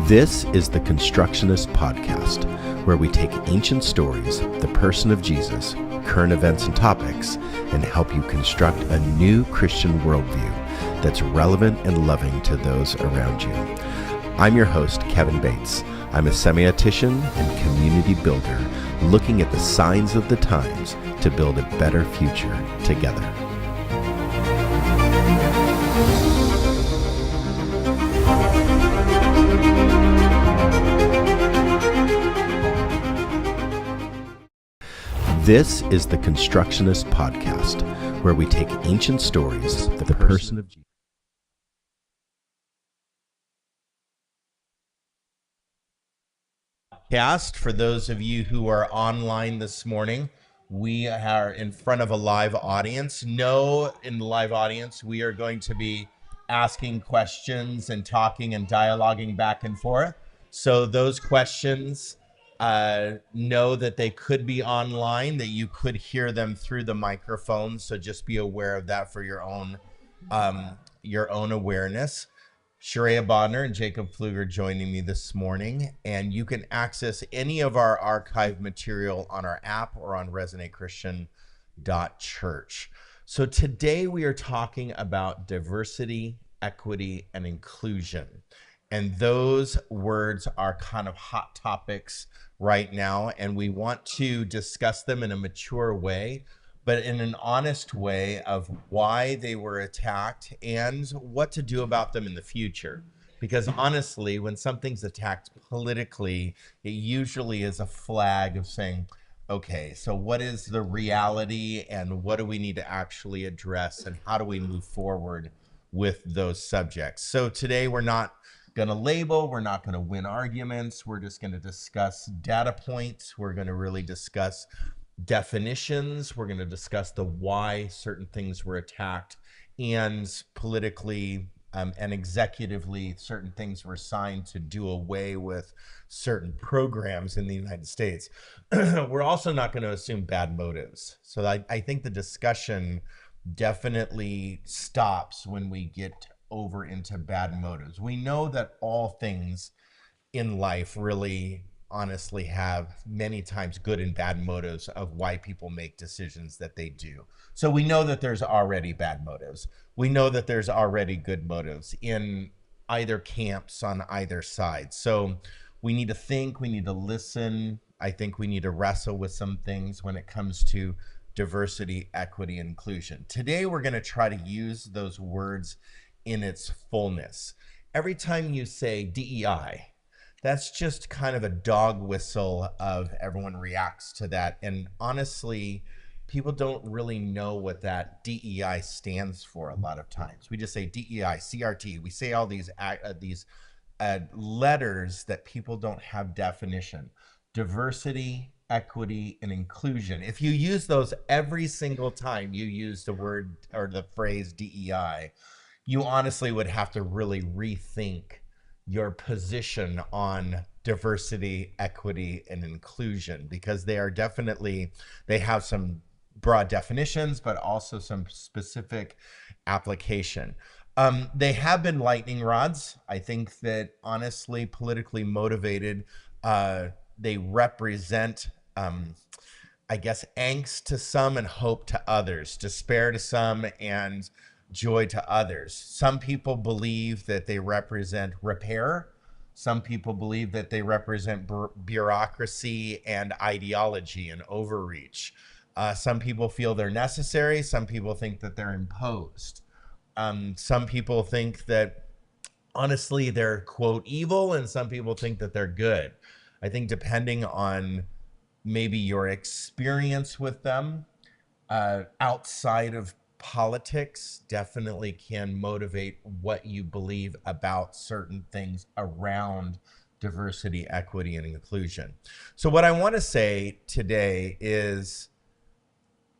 This is the Constructionist Podcast, where we take ancient stories, the person of Jesus, current events and topics, and help you construct a new Christian worldview that's relevant and loving to those around you. I'm your host, Kevin Bates. I'm a semiotician and community builder looking at the signs of the times to build a better future together. This is the Constructionist Podcast, where we take ancient stories, the person of Jesus. For those of you who are online this morning, we are in front of a live audience. In the live audience, we are going to be asking questions and talking and dialoguing back and forth. So those questions, know that they could be online, that you could hear them through the microphone. So just be aware of that for your own awareness. Sharia Bodner and Jacob Pfluger joining me this morning, and you can access any of our archive material on our app or on resonatechristian.church. So today we are talking about diversity, equity, and inclusion. And those words are kind of hot topics right now, and we want to discuss them in a mature way, but in an honest way of why they were attacked and what to do about them in the future. Because honestly, when something's attacked politically, it usually is a flag of saying, okay, so what is the reality and what do we need to actually address and how do we move forward with those subjects? So today we're not going to label, we're not going to win arguments, we're just going to discuss data points, we're going to really discuss definitions, we're going to discuss the why certain things were attacked, and politically and executively certain things were signed to do away with certain programs in the United States. We're also not going to assume bad motives. So I think the discussion definitely stops when we get over into bad motives. We know that all things in life really honestly have many times good and bad motives of why people make decisions that they do. So we know that there's already bad motives. We know that there's already good motives in either camps on either side. So we need to think, we need to listen. I think we need to wrestle with some things when it comes to diversity, equity, and inclusion. Today, we're going to try to use those words in its fullness. Every time you say DEI, that's just kind of a dog whistle of everyone reacts to that. And honestly, people don't really know what that DEI stands for a lot of times. We just say DEI, CRT. We say all these letters that people don't have definition. Diversity, equity, and inclusion. If you use those every single time you use the word or the phrase DEI, you honestly would have to really rethink your position on diversity, equity, and inclusion, because they have some broad definitions, but also some specific application. They have been lightning rods. I think that honestly, politically motivated, they represent, angst to some and hope to others, despair to some and joy to others. Some people believe that they represent repair. Some people believe that they represent bureaucracy and ideology and overreach. Some people feel they're necessary. Some people think that they're imposed. Some people think that, honestly, they're, quote, evil, and some people think that they're good. I think depending on maybe your experience with them outside of politics definitely can motivate what you believe about certain things around diversity, equity, and inclusion. So what I want to say today is,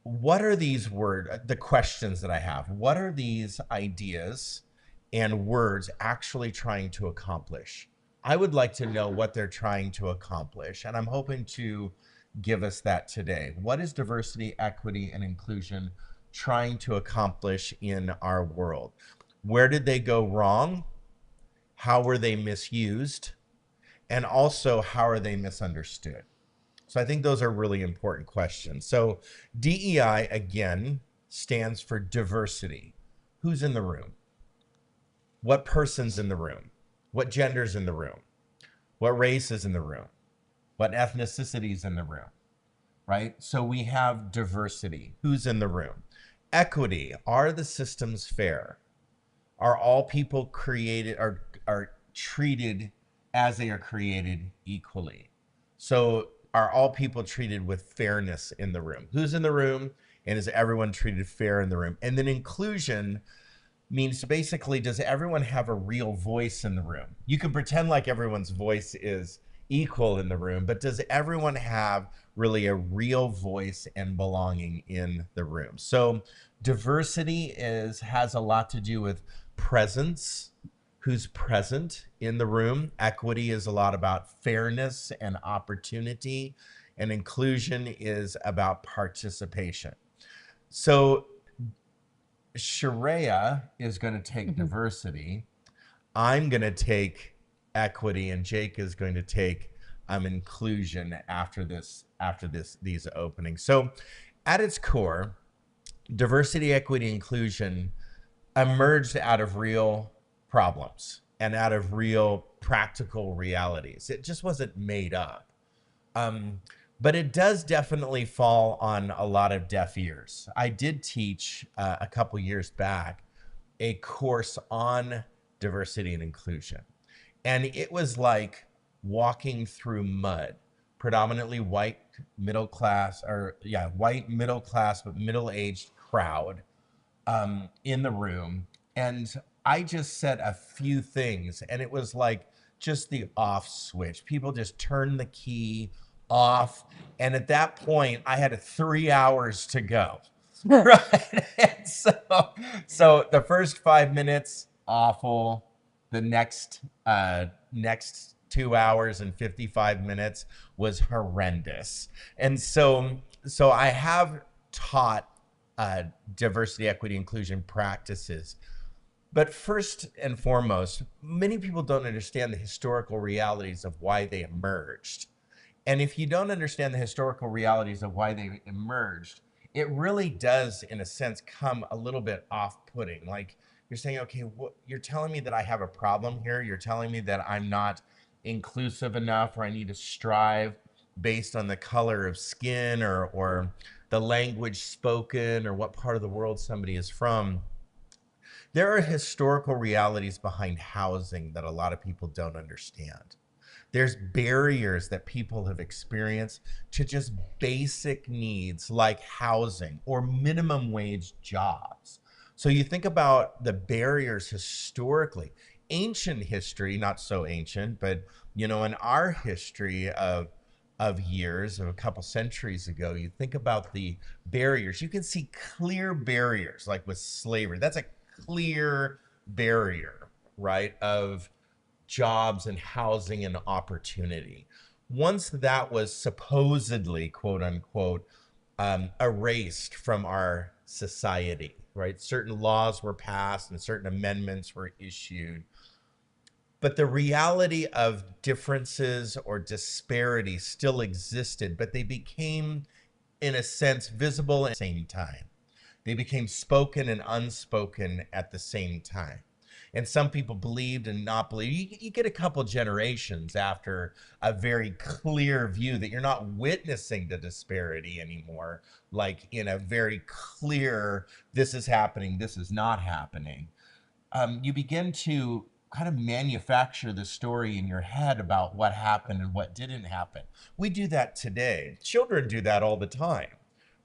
what are these the questions that I have? What are these ideas and words actually trying to accomplish? I would like to know what they're trying to accomplish, and I'm hoping to give us that today. What is diversity, equity, and inclusion trying to accomplish in our world? Where did they go wrong? How were they misused? And also, how are they misunderstood? So I think those are really important questions. So DEI, again, stands for diversity. Who's in the room? What person's in the room? What gender's in the room? What race is in the room? What ethnicity is in the room? Right? So we have diversity. Who's in the room? Equity. Are the systems fair? Are all people created are treated as they are created equally? So are all people treated with fairness in the room? Who's in the room? And is everyone treated fair in the room? And then inclusion means basically, does everyone have a real voice in the room? You can pretend like everyone's voice is equal in the room, but does everyone have really a real voice and belonging in the room? So diversity has a lot to do with presence, who's present in the room. Equity is a lot about fairness and opportunity, and inclusion is about participation. So Sharia is going to take diversity. I'm going to take equity, and Jake is going to take inclusion these openings. So at its core, diversity, equity, inclusion emerged out of real problems and out of real practical realities. It just wasn't made up. But it does definitely fall on a lot of deaf ears. I did teach a couple years back a course on diversity and inclusion. And it was like walking through mud, predominantly white middle class, white middle class, but middle-aged crowd in the room. And I just said a few things, and it was like just the off switch. People just turned the key off. And at that point, I had 3 hours to go. Right. And so the first 5 minutes, awful. The next 2 hours and 55 minutes was horrendous. And so I have taught diversity, equity, inclusion practices. But first and foremost, many people don't understand the historical realities of why they emerged. And if you don't understand the historical realities of why they emerged, it really does, in a sense, come a little bit off-putting. Like you're saying, okay, you're telling me that I have a problem here. You're telling me that I'm not inclusive enough, or I need to strive based on the color of skin or the language spoken or what part of the world somebody is from. There are historical realities behind housing that a lot of people don't understand. There's barriers that people have experienced to just basic needs like housing or minimum wage jobs. So you think about the barriers historically, ancient history, not so ancient, but in our history of years, of a couple centuries ago, you think about the barriers. You can see clear barriers, like with slavery. That's a clear barrier, right, of jobs and housing and opportunity. Once that was supposedly, quote unquote, erased from our society, right? Certain laws were passed and certain amendments were issued. But the reality of differences or disparities still existed, but they became, in a sense, visible at the same time. They became spoken and unspoken at the same time. And some people believed and not believed. You get a couple generations after a very clear view that you're not witnessing the disparity anymore, like in a very clear, this is happening, this is not happening. You begin to kind of manufacture the story in your head about what happened and what didn't happen. We do that today. Children do that all the time,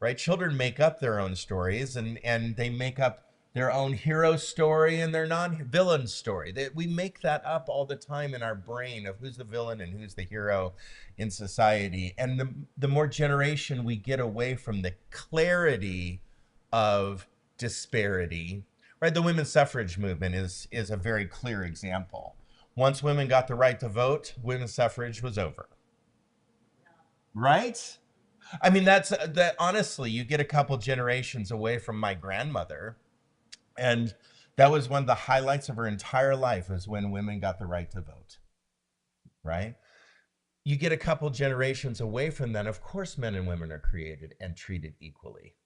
right? Children make up their own stories, and they make up their own hero story and their non-villain story. We make that up all the time in our brain of who's the villain and who's the hero in society. And the more generation we get away from the clarity of disparity, right? The women's suffrage movement is a very clear example. Once women got the right to vote, women's suffrage was over. Right? I mean, that honestly, you get a couple generations away from my grandmother, and that was one of the highlights of her entire life, was when women got the right to vote. Right? you get a couple generations away from that, of course, men and women are created and treated equally,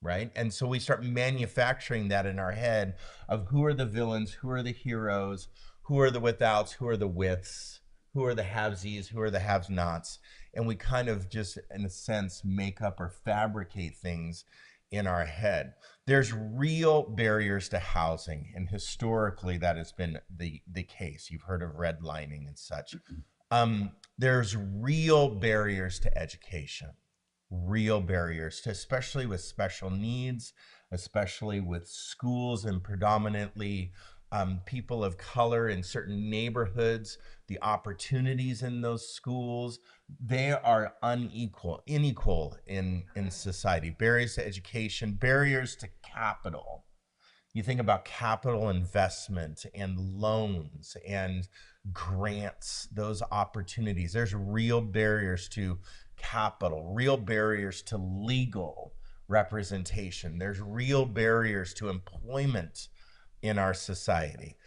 right? And so we start manufacturing that in our head of who are the villains, who are the heroes, who are the withouts, who are the withs, who are the have-zes, who are the have-nots. And we kind of just, in a sense, make up or fabricate things in our head. There's real barriers to housing, and historically that has been the case. You've heard of redlining and such. There's real barriers to education, real barriers to, especially with special needs, especially with schools and predominantly people of color in certain neighborhoods. The opportunities in those schools, they are unequal, unequal in society. Barriers to education, barriers to capital. You think about capital investment and loans and grants, those opportunities. There's real barriers to capital, real barriers to legal representation. There's real barriers to employment in our society.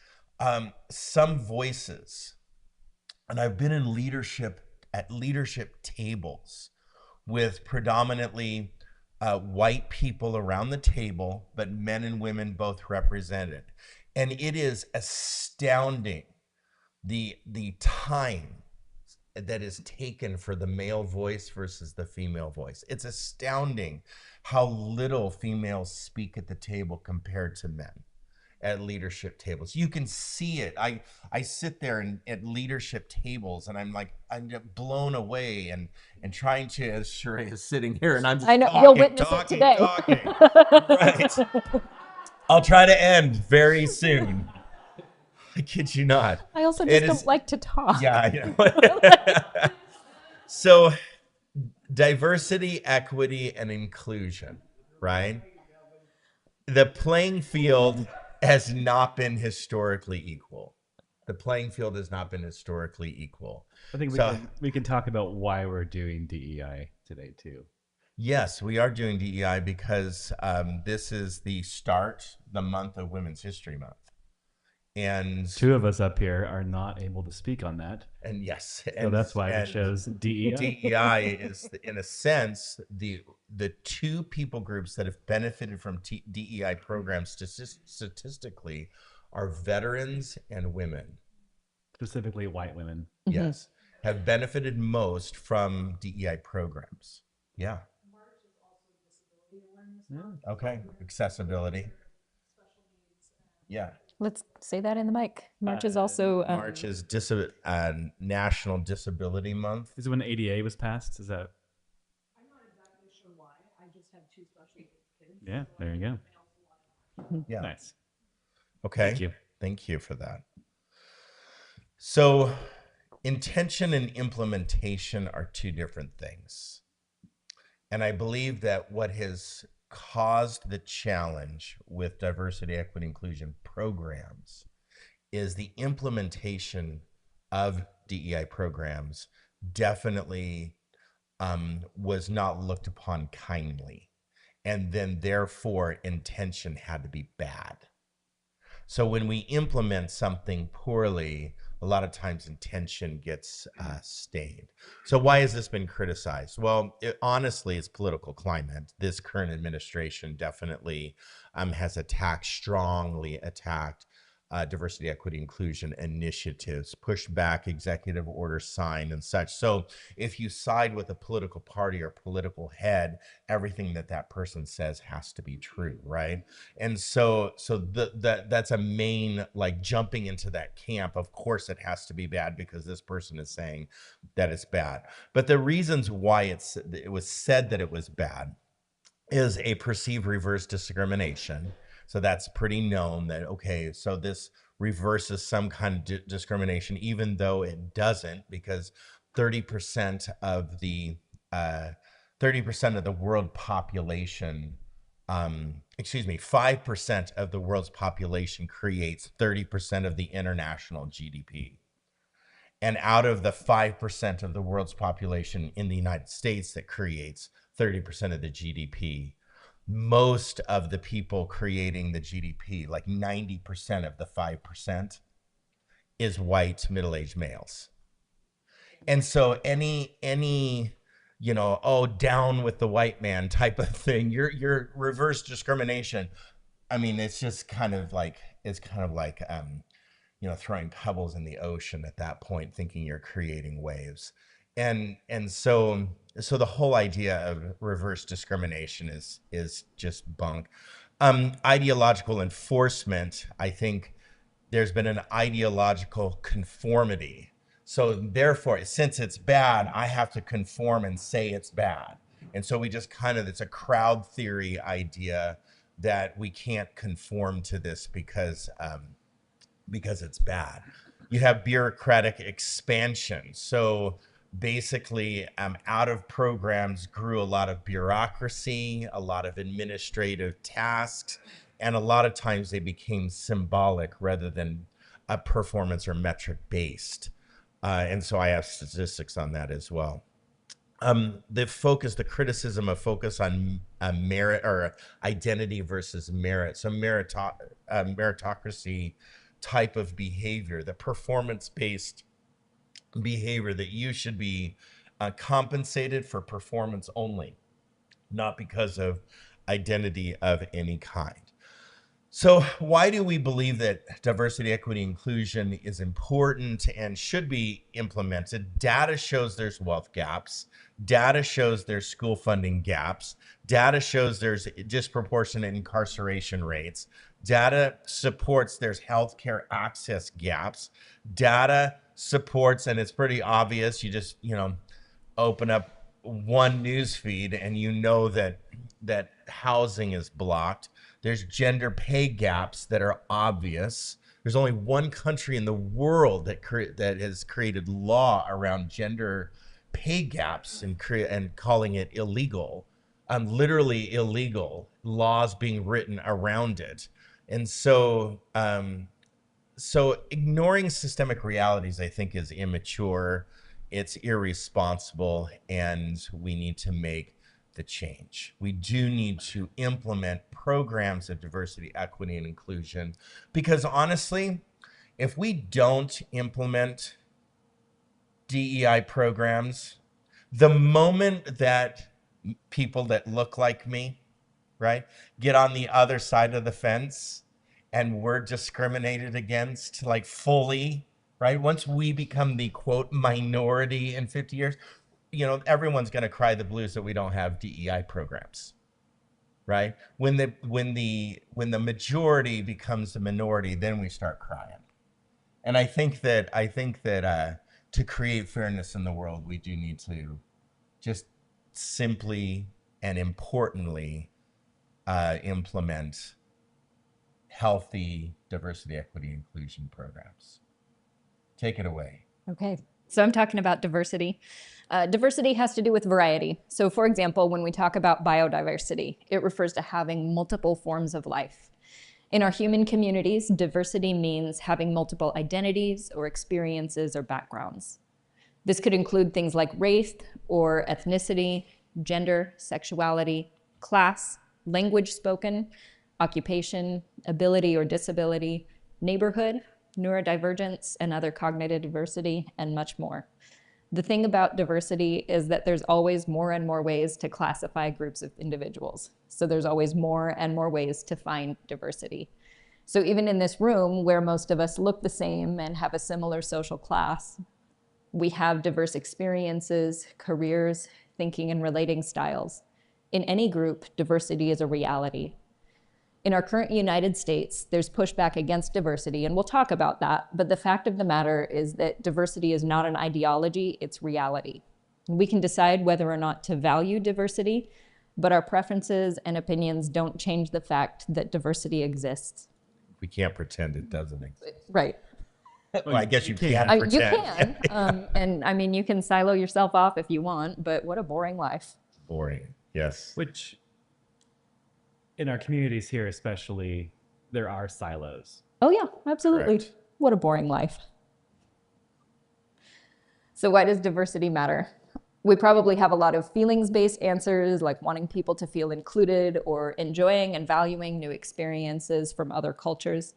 Some voices, and I've been in leadership at leadership tables with predominantly white people around the table, but men and women both represented. And it is astounding the time that is taken for the male voice versus the female voice. It's astounding how little females speak at the table compared to men at leadership tables. You can see it. I sit there at leadership tables and I'm blown away and trying to, as Sheree is sitting here and I'm just I know talking, you'll witness talking, it today. talking. Right. I'll try to end very soon. I kid you not. I also just don't like to talk. Yeah, I know. So diversity, equity, and inclusion, right? The playing field has not been historically equal. The playing field has not been historically equal. I think we can talk about why we're doing DEI today too. Yes, we are doing DEI because this is the month of Women's History Month. And two of us up here are not able to speak on that. And yes. So that's why it shows DEI. DEI is, in a sense, the two people groups that have benefited from DEI programs statistically are veterans and women. Specifically white women. Yes. Have benefited most from DEI programs. Yeah. March is also Disability Awareness Month. Okay. Accessibility. Special needs. Yeah. Let's say that in the mic. March is also March is National Disability Month. Is it when ADA was passed? Is that? I'm not exactly sure why. I just have two special needs kids. Yeah, there you go. Yeah. Nice. Okay. Thank you. Thank you for that. So intention and implementation are two different things. And I believe that what has caused the challenge with diversity, equity, inclusion programs is the implementation of DEI programs definitely was not looked upon kindly. And then therefore intention had to be bad. So when we implement something poorly, a lot of times intention gets stained. So why has this been criticized? Well, honestly, it's political climate. This current administration definitely has strongly attacked diversity, equity, inclusion initiatives, pushed back executive orders signed and such. So if you side with a political party or political head, everything that person says has to be true, right? And so that's a main, like, jumping into that camp. Of course it has to be bad because this person is saying that it's bad. But the reasons why it was said that it was bad is a perceived reverse discrimination. So that's pretty known that, okay, so this reverses some kind of discrimination, even though it doesn't, because 30% of the 30% of the world population, 5% of the world's population creates 30% of the international GDP. And out of the 5% of the world's population in the United States that creates 30% of the GDP, most of the people creating the GDP, like 90% of the 5%, is white middle-aged males. And so any oh, down with the white man type of thing, your reverse discrimination. I mean, it's just kind of like throwing pebbles in the ocean at that point, thinking you're creating waves. And so the whole idea of reverse discrimination is just bunk. Ideological enforcement, I think there's been an ideological conformity. So therefore, since it's bad, I have to conform and say it's bad. And so we just it's a crowd theory idea that we can't conform to this because it's bad. You have bureaucratic expansion. So basically, out of programs grew a lot of bureaucracy, a lot of administrative tasks, and a lot of times they became symbolic rather than a performance or metric based. And so I have statistics on that as well. The criticism of focus on merit or identity versus merit. So meritocracy type of behavior, the performance-based behavior that you should be compensated for performance only, not because of identity of any kind. So why do we believe that diversity, equity, inclusion is important and should be implemented? Data shows there's wealth gaps. Data shows there's school funding gaps. Data shows there's disproportionate incarceration rates. Data supports there's healthcare access gaps. Data supports, and it's pretty obvious, you just, open up one news feed and that housing is blocked. There's gender pay gaps that are obvious. There's only one country in the world that has created law around gender pay gaps and calling it illegal. Literally illegal, laws being written around it. And so ignoring systemic realities, I think, is immature, it's irresponsible, and we need to make the change. We do need to implement programs of diversity, equity, and inclusion, because honestly, if we don't implement DEI programs, the moment that people that look like me, right, get on the other side of the fence and we're discriminated against, like fully, right? Once we become the quote minority in 50 years, everyone's going to cry the blues that we don't have DEI programs, right? When the majority becomes the minority, then we start crying. And I think that to create fairness in the world, we do need to just simply and importantly implement healthy diversity, equity, inclusion programs. Take it away. Okay, so I'm talking about diversity. Diversity has to do with variety. So for example, when we talk about biodiversity, it refers to having multiple forms of life. In our human communities, diversity means having multiple identities or experiences or backgrounds. This could include things like race or ethnicity, gender, sexuality, class, language spoken, occupation, ability or disability, neighborhood, neurodivergence, and other cognitive diversity, and much more. The thing about diversity is that there's always more and more ways to classify groups of individuals. So there's always more and more ways to find diversity. So even in this room where most of us look the same and have a similar social class, we have diverse experiences, careers, thinking and relating styles. In any group, diversity is a reality. In our current United States, there's pushback against diversity, and we'll talk about that, but the fact of the matter is that diversity is not an ideology, it's reality. We can decide whether or not to value diversity, but our preferences and opinions don't change the fact that diversity exists. We can't pretend it doesn't exist. Right. Well, I guess you can pretend. You can, and I mean, you can silo yourself off if you want, but what a boring life. Boring, yes. Which, in our communities here especially, there are silos. Oh yeah, absolutely. Correct. What a boring life. So why does diversity matter? We probably have a lot of feelings-based answers, like wanting people to feel included or enjoying and valuing new experiences from other cultures.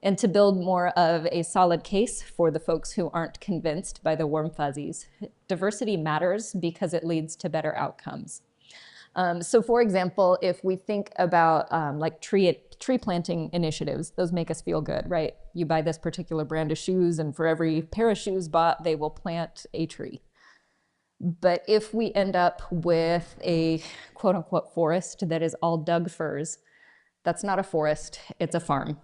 And to build more of a solid case for the folks who aren't convinced by the warm fuzzies, diversity matters because it leads to better outcomes. So for example, if we think about like tree planting initiatives, those make us feel good, right? You buy this particular brand of shoes and for every pair of shoes bought, they will plant a tree. But if we end up with a quote unquote forest that is all Doug firs, that's not a forest, it's a farm.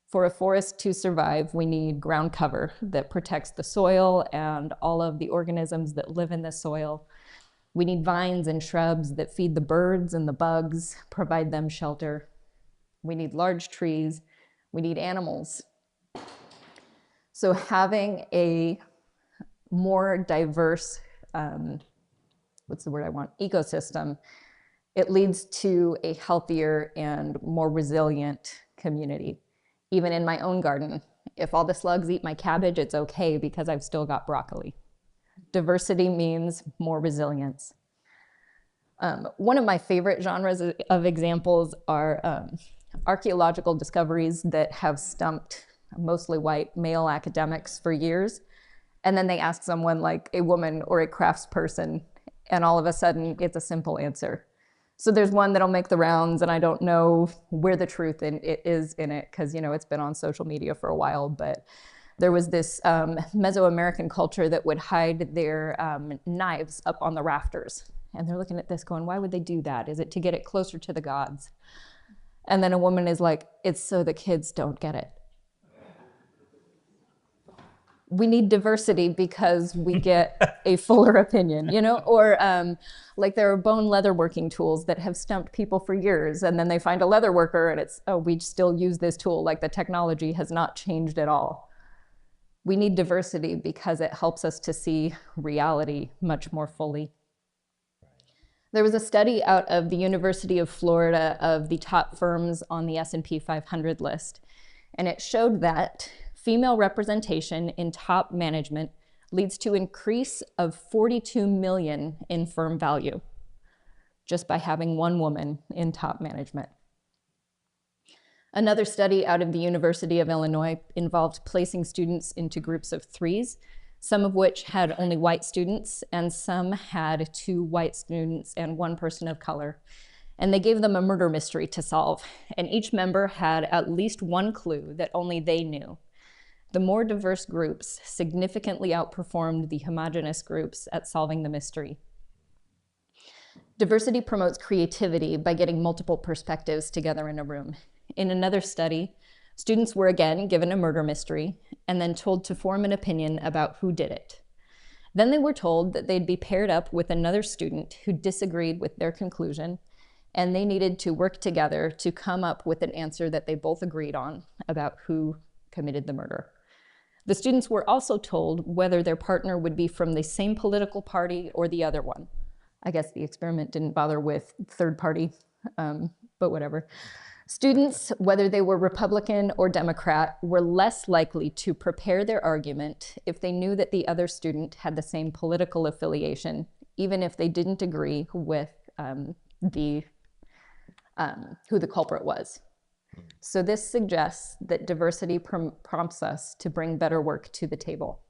For a forest to survive, we need ground cover that protects the soil and all of the organisms that live in the soil. We need vines and shrubs that feed the birds and the bugs, provide them shelter. We need large trees. We need animals. So having a more diverse, ecosystem, it leads to a healthier and more resilient community. Even in my own garden, if all the slugs eat my cabbage, it's okay because I've still got broccoli. Diversity means more resilience. One of my favorite genres of examples are archaeological discoveries that have stumped mostly white male academics for years. And then they ask someone like a woman or a craftsperson, and all of a sudden it's a simple answer. So there's one that'll make the rounds, and I don't know where the truth is in it, because it's been on social media for a while, but there was this Mesoamerican culture that would hide their knives up on the rafters. And they're looking at this going, why would they do that? Is it to get it closer to the gods? And then a woman is like, it's so the kids don't get it. We need diversity because we get a fuller opinion, or like there are bone leather working tools that have stumped people for years, and then they find a leather worker and it's, oh, we still use this tool, like the technology has not changed at all. We need diversity because it helps us to see reality much more fully. There was a study out of the University of Florida of the top firms on the S&P 500 list, and it showed that female representation in top management leads to increase of 42 million in firm value just by having one woman in top management. Another study out of the University of Illinois involved placing students into groups of threes, some of which had only white students and some had 2 white students and 1 person of color. And they gave them a murder mystery to solve, and each member had at least 1 clue that only they knew. The more diverse groups significantly outperformed the homogeneous groups at solving the mystery. Diversity promotes creativity by getting multiple perspectives together in a room. In another study, students were again given a murder mystery and then told to form an opinion about who did it. Then they were told that they'd be paired up with another student who disagreed with their conclusion, and they needed to work together to come up with an answer that they both agreed on about who committed the murder. The students were also told whether their partner would be from the same political party or the other one. I guess the experiment didn't bother with third party, but whatever. Students, whether they were Republican or Democrat, were less likely to prepare their argument if they knew that the other student had the same political affiliation, even if they didn't agree with who the culprit was. So this suggests that diversity prompts us to bring better work to the table.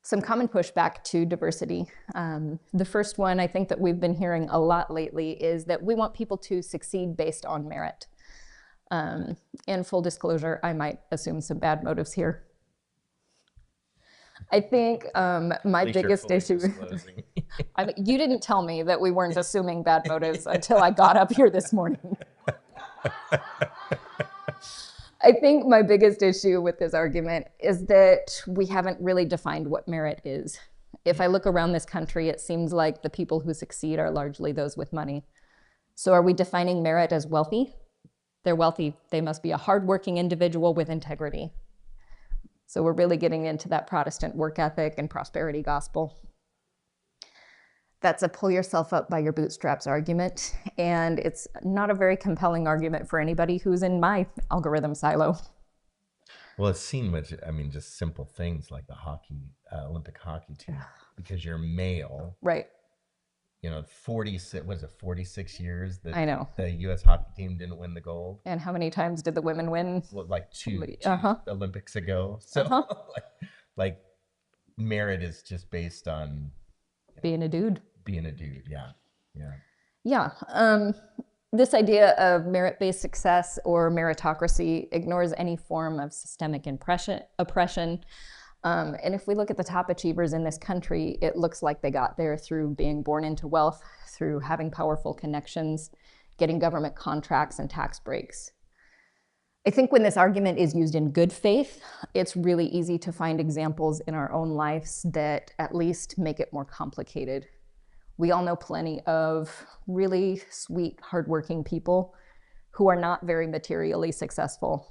Some common pushback to diversity. The first one I think that we've been hearing a lot lately is that we want people to succeed based on merit. In full disclosure, I might assume some bad motives here. I think my biggest issue, you didn't tell me that we weren't assuming bad motives until I got up here this morning. I think my biggest issue with this argument is that we haven't really defined what merit is. If I look around this country, it seems like the people who succeed are largely those with money. So are we defining merit as wealthy? They're wealthy. They must be a hardworking individual with integrity. So we're really getting into that Protestant work ethic and prosperity gospel. That's a pull yourself up by your bootstraps argument, and it's not a very compelling argument for anybody who's in my algorithm silo. Well, it's seen with, just simple things like the hockey, Olympic hockey team, because you're male. Right. was it 46 years that I know. the U.S. hockey team didn't win the gold? And how many times did the women win? Well, like two Uh-huh. Olympics ago. So Uh-huh. like merit is just based on Being a dude. being a dude. Yeah. Yeah. Yeah. This idea of merit-based success or meritocracy ignores any form of systemic oppression. And if we look at the top achievers in this country, it looks like they got there through being born into wealth, through having powerful connections, getting government contracts and tax breaks. I think when this argument is used in good faith, it's really easy to find examples in our own lives that at least make it more complicated. We all know plenty of really sweet, hardworking people who are not very materially successful.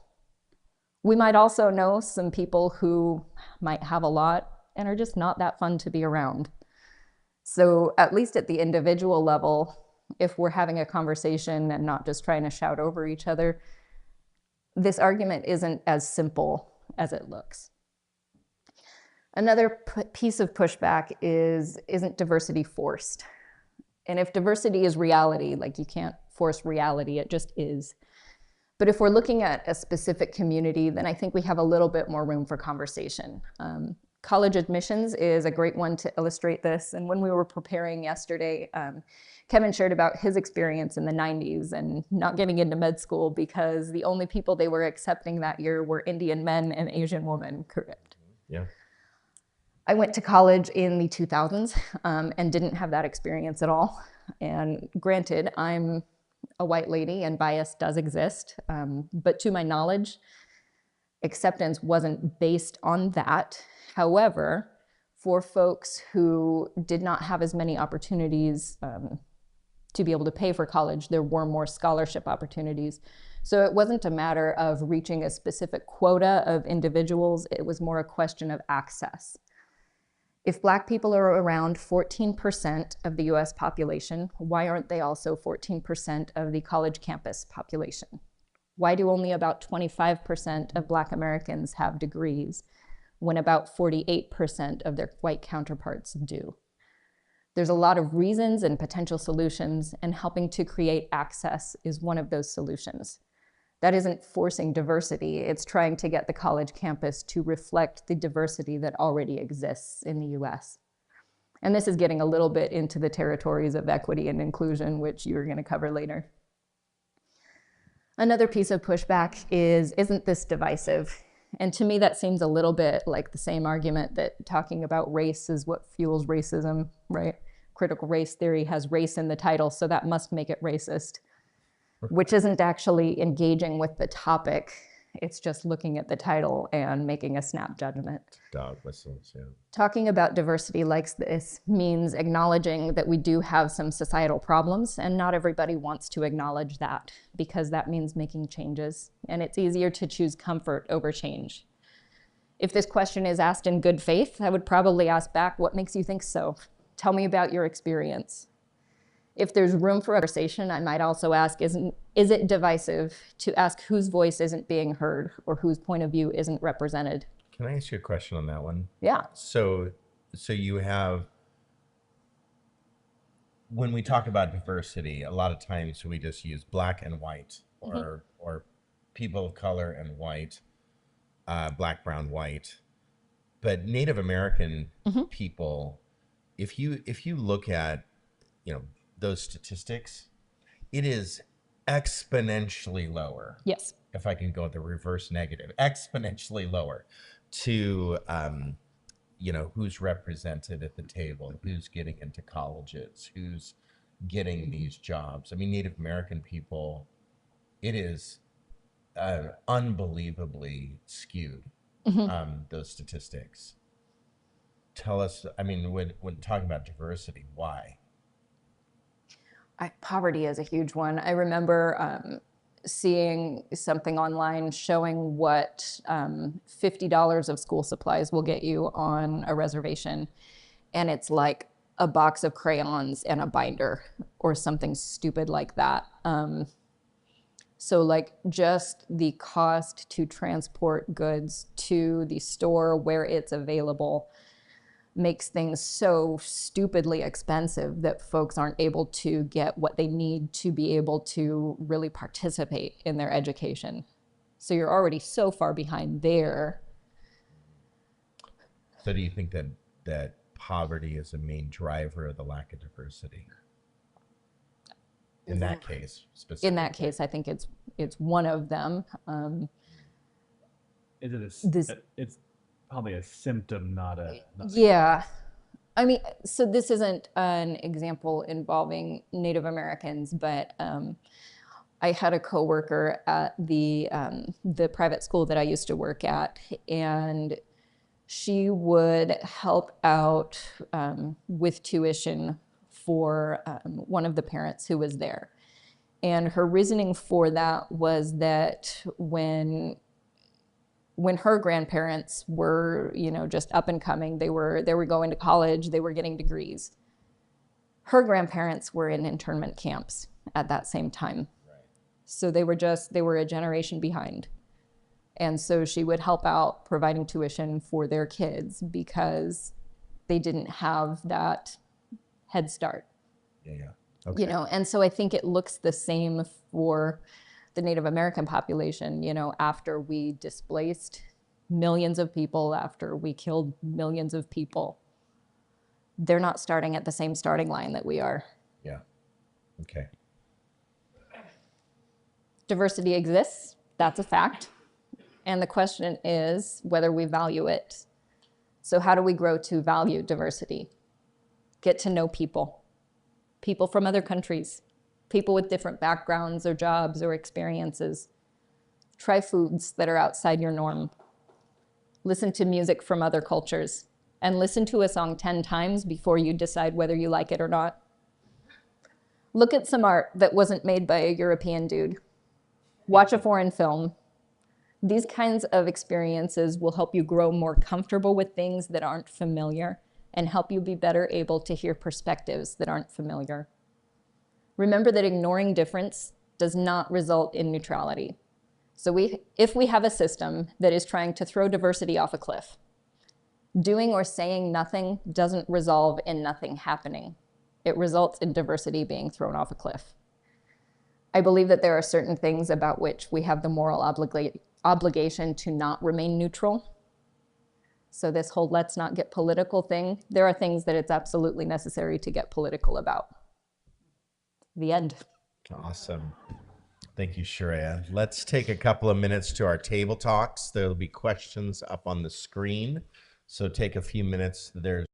We might also know some people who might have a lot and are just not that fun to be around. So at least at the individual level, if we're having a conversation and not just trying to shout over each other, this argument isn't as simple as it looks. Another piece of pushback isn't diversity forced? And if diversity is reality, like you can't force reality, it just is. But if we're looking at a specific community, then I think we have a little bit more room for conversation. College admissions is a great one to illustrate this. And when we were preparing yesterday, Kevin shared about his experience in the 90s and not getting into med school because the only people they were accepting that year were Indian men and Asian women, correct? Yeah. I went to college in the 2000s and didn't have that experience at all. And granted, I'm a white lady and bias does exist, but to my knowledge, acceptance wasn't based on that. However, for folks who did not have as many opportunities to be able to pay for college, there were more scholarship opportunities. So it wasn't a matter of reaching a specific quota of individuals, it was more a question of access. If Black people are around 14% of the US population, why aren't they also 14% of the college campus population? Why do only about 25% of Black Americans have degrees when about 48% of their white counterparts do? There's a lot of reasons and potential solutions, and helping to create access is one of those solutions. That isn't forcing diversity, it's trying to get the college campus to reflect the diversity that already exists in the US. And this is getting a little bit into the territories of equity and inclusion, which you're going to cover later. Another piece of pushback is, isn't this divisive? And to me, that seems a little bit like the same argument that talking about race is what fuels racism, right? Critical race theory has race in the title, so that must make it racist, which isn't actually engaging with the topic. It's just looking at the title and making a snap judgment. Dog whistles, yeah. Talking about diversity like this means acknowledging that we do have some societal problems, and not everybody wants to acknowledge that because that means making changes, and it's easier to choose comfort over change. If this question is asked in good faith, I would probably ask back, what makes you think so? Tell me about your experience. If there's room for conversation, I might also ask, is it divisive to ask whose voice isn't being heard or whose point of view isn't represented? Can I ask you a question on that one? Yeah. So you have, when we talk about diversity, a lot of times we just use Black and white, or people of color and white, Black, brown, white. But Native American people, if you look at, those statistics, it is exponentially lower. Yes. If I can go with the reverse negative, exponentially lower to, who's represented at the table, who's getting into colleges, who's getting these jobs. I mean, Native American people, it is unbelievably skewed, those statistics. Tell us, I mean, when talking about diversity, why? Poverty is a huge one. I remember seeing something online showing what $50 of school supplies will get you on a reservation. And it's like a box of crayons and a binder or something stupid like that. So like just the cost to transport goods to the store where it's available, makes things so stupidly expensive that folks aren't able to get what they need to be able to really participate in their education. So you're already so far behind there. So do you think that poverty is a main driver of the lack of diversity? In that case, specifically. In that case, I think it's one of them. Is it This- it's probably a symptom, not a. Yeah. I mean, so this isn't an example involving Native Americans, but I had a coworker at the private school that I used to work at, and she would help out with tuition for one of the parents who was there. And her reasoning for that was that when her grandparents were, just up and coming, they were going to college, they were getting degrees. Her grandparents were in internment camps at that same time. Right. So they were a generation behind. And so she would help out providing tuition for their kids because they didn't have that head start. Yeah. Okay. And so I think it looks the same for the Native American population, after we displaced millions of people, after we killed millions of people, they're not starting at the same starting line that we are. Yeah. Okay. Diversity exists, that's a fact. And the question is whether we value it. So how do we grow to value diversity? Get to know people from other countries, people with different backgrounds or jobs or experiences. Try foods that are outside your norm. Listen to music from other cultures, and listen to a song 10 times before you decide whether you like it or not. Look at some art that wasn't made by a European dude. Watch a foreign film. These kinds of experiences will help you grow more comfortable with things that aren't familiar and help you be better able to hear perspectives that aren't familiar. Remember that ignoring difference does not result in neutrality. So if we have a system that is trying to throw diversity off a cliff, doing or saying nothing doesn't resolve in nothing happening. It results in diversity being thrown off a cliff. I believe that there are certain things about which we have the moral obligation to not remain neutral. So this whole let's not get political thing, there are things that it's absolutely necessary to get political about. The end. Awesome. Thank you, Shreya. Let's take a couple of minutes to our table talks. There'll be questions up on the screen. So take a few minutes. There's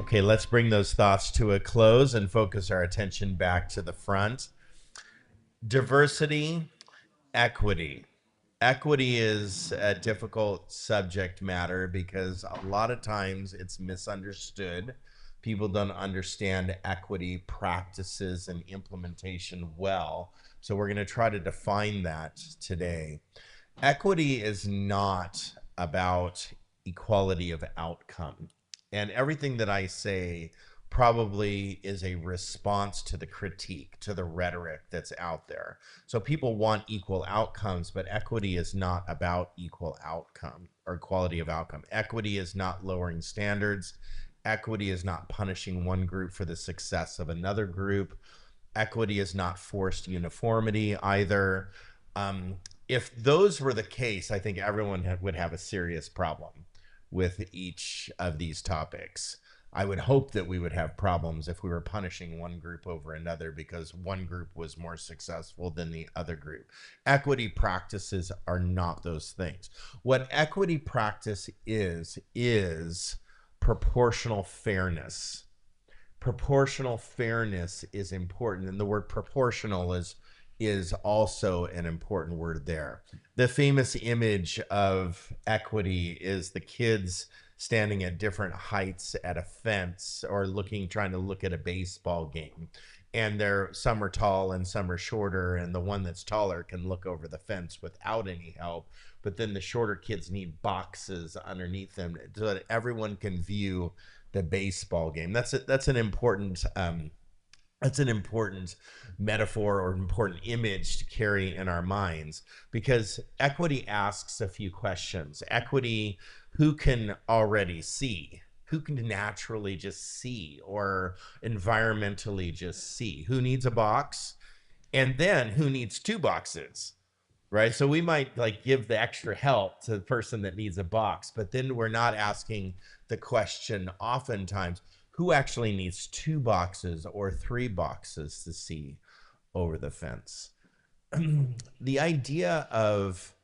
Okay, let's bring those thoughts to a close and focus our attention back to the front. Diversity, equity. Equity is a difficult subject matter because a lot of times it's misunderstood. People don't understand equity practices and implementation well. So we're going to try to define that today. Equity is not about equality of outcome. And everything that I say probably is a response to the critique, to the rhetoric that's out there. So people want equal outcomes, but equity is not about equal outcome or quality of outcome. Equity is not lowering standards. Equity is not punishing one group for the success of another group. Equity is not forced uniformity either. If those were the case, I think everyone would have a serious problem with each of these topics. I would hope that we would have problems if we were punishing one group over another because one group was more successful than the other group. Equity practices are not those things. What equity practice is proportional fairness. Proportional fairness is important, and the word proportional is also an important word there. The famous image of equity is the kids standing at different heights at a fence or trying to look at a baseball game. And some are tall and some are shorter, and the one that's taller can look over the fence without any help. But then the shorter kids need boxes underneath them so that everyone can view the baseball game. That's an important metaphor or important image to carry in our minds, because equity asks a few questions. Equity, who can already see? Who can naturally just see or environmentally just see? Who needs a box? And then who needs two boxes? Right? So we might give the extra help to the person that needs a box, but then we're not asking the question oftentimes, who actually needs two boxes or three boxes to see over the fence? The idea of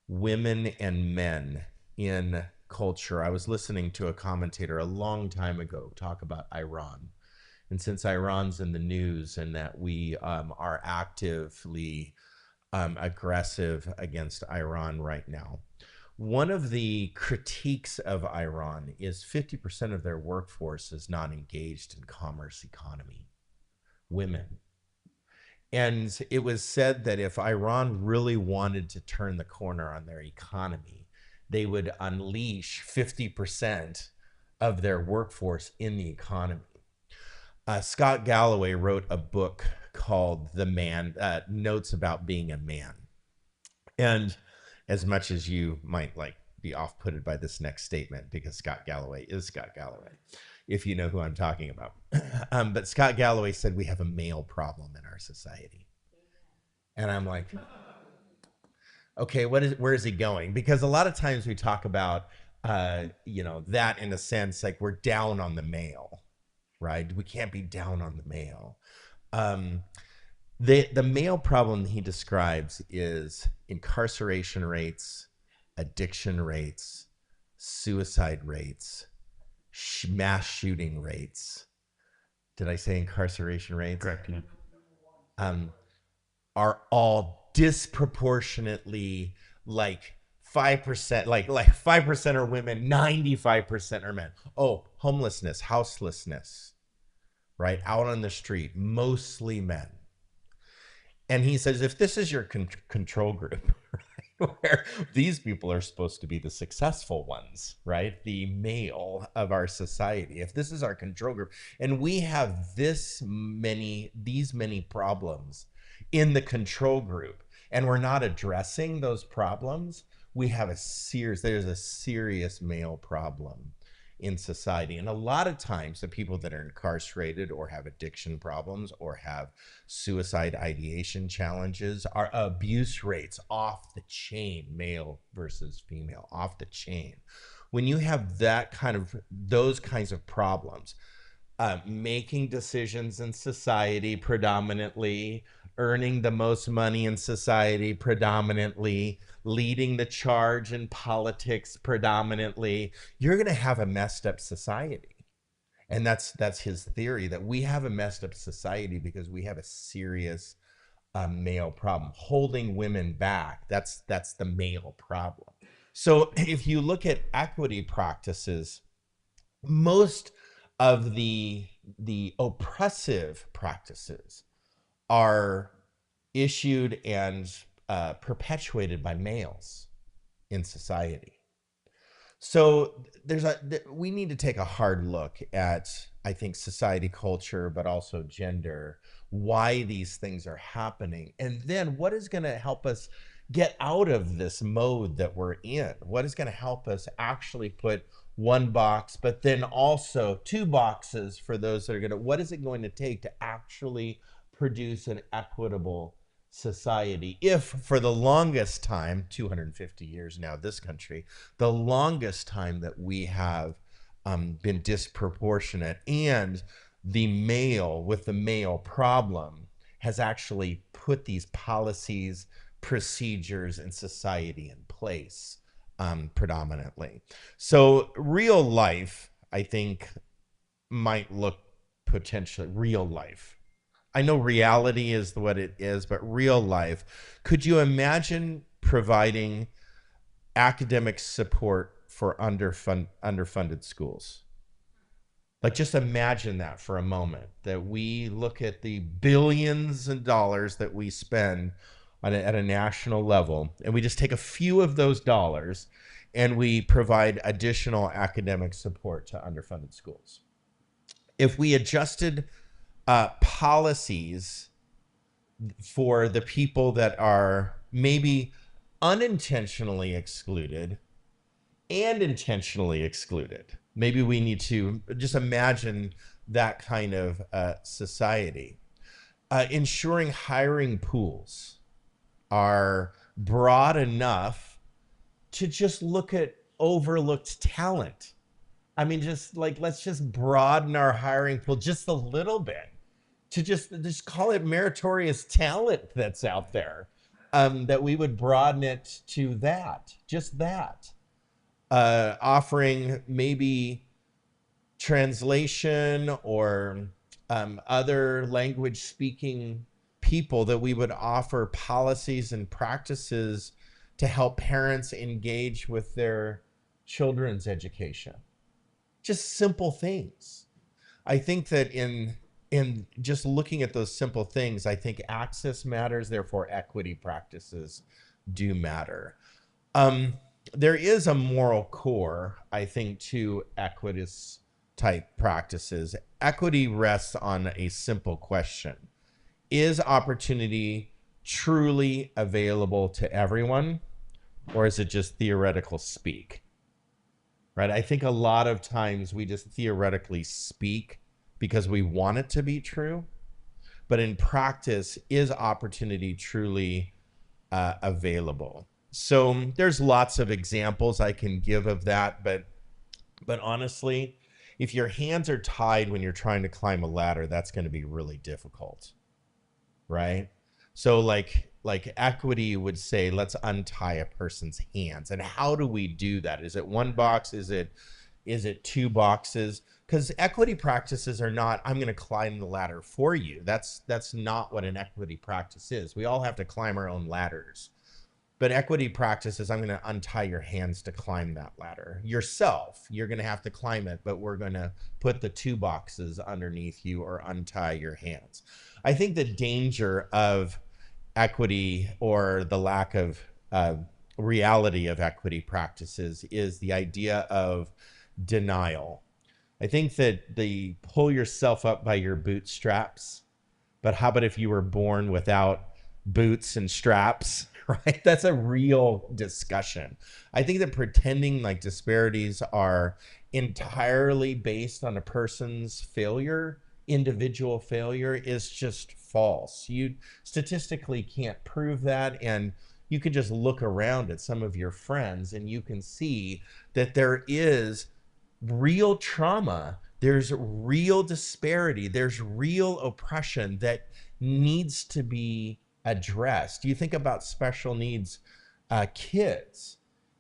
women and men in culture. I was listening to a commentator a long time ago talk about Iran. And since Iran's in the news and that we are actively aggressive against Iran right now, one of the critiques of Iran is 50% of their workforce is not engaged in commerce economy, women. And it was said that if Iran really wanted to turn the corner on their economy, they would unleash 50% of their workforce in the economy. Scott Galloway wrote a book called The Man, Notes About Being a Man. And as much as you might be off-putted by this next statement, because Scott Galloway is Scott Galloway, if you know who I'm talking about. But Scott Galloway said we have a male problem in our society. And I'm like, okay, where is he going? Because a lot of times we talk about, that in a sense, like we're down on the male, right? We can't be down on the male. The male problem he describes is incarceration rates, addiction rates, suicide rates, mass shooting rates. Did I say incarceration rates? Correct. Yeah. Are all disproportionately 5%, like 5% are women, 95% are men. Oh, homelessness, houselessness, right? Out on the street, mostly men. And he says, if this is your control group, right, where these people are supposed to be the successful ones, right? The male of our society. If this is our control group, and we have these many problems in the control group, and we're not addressing those problems, there's a serious male problem in society. And a lot of times the people that are incarcerated or have addiction problems or have suicide ideation challenges are abuse rates off the chain, male versus female, off the chain. When you have those kinds of problems, making decisions in society predominantly, earning the most money in society predominantly, leading the charge in politics predominantly, you're going to have a messed up society. And that's his theory, that we have a messed up society because we have a serious male problem holding women back. That's the male problem. So if you look at equity practices, most of the oppressive practices are issued and perpetuated by males in society. So we need to take a hard look at, I think, society, culture, but also gender, why these things are happening, and then what is going to help us get out of this mode that we're in. What is going to help us actually put one box, but then also two boxes for those that are going to, what is it going to take to actually produce an equitable society? If for the longest time, 250 years now, this country, the longest time that we have been disproportionate, and the male with the male problem has actually put these policies, procedures, and society in place predominantly. So real life, I think, might look potentially real life. I know reality is what it is, but real life. Could you imagine providing academic support for underfunded schools? Like, just imagine that for a moment, that we look at the billions of dollars that we spend at a national level, and we just take a few of those dollars and we provide additional academic support to underfunded schools. If we adjusted policies for the people that are maybe unintentionally excluded and intentionally excluded, maybe we need to just imagine that kind of society. Ensuring hiring pools are broad enough to just look at overlooked talent. I mean, just like, let's just broaden our hiring pool just a little bit to just call it meritorious talent that's out there. That we would broaden it to that, just that. Offering maybe translation or other language speaking people, that we would offer policies and practices to help parents engage with their children's education. Just simple things. I think that in just looking at those simple things, I think access matters, therefore equity practices do matter. There is a moral core, I think, to equitous type practices. Equity rests on a simple question: is opportunity truly available to everyone, or is it just theoretical speak? Right? I think a lot of times we just theoretically speak because we want it to be true, but in practice, is opportunity truly available? So there's lots of examples I can give of that, but honestly, if your hands are tied when you're trying to climb a ladder, that's going to be really difficult, right? So like equity would say, let's untie a person's hands. And how do we do that? Is it one box? Is it two boxes? Because equity practices are not, I'm going to climb the ladder for you. That's not what an equity practice is. We all have to climb our own ladders. But equity practices, I'm going to untie your hands to climb that ladder. Yourself, you're going to have to climb it, but we're going to put the two boxes underneath you or untie your hands. I think the danger of equity, or the lack of reality of equity practices, is the idea of denial. I think that the pull yourself up by your bootstraps, but how about if you were born without boots and straps, right? That's a real discussion. I think that pretending like disparities are entirely based on a person's failure, individual failure, is just false. You statistically can't prove that, and you can just look around at some of your friends and you can see that there is real trauma, there's real disparity, there's real oppression that needs to be addressed. You think about special needs kids,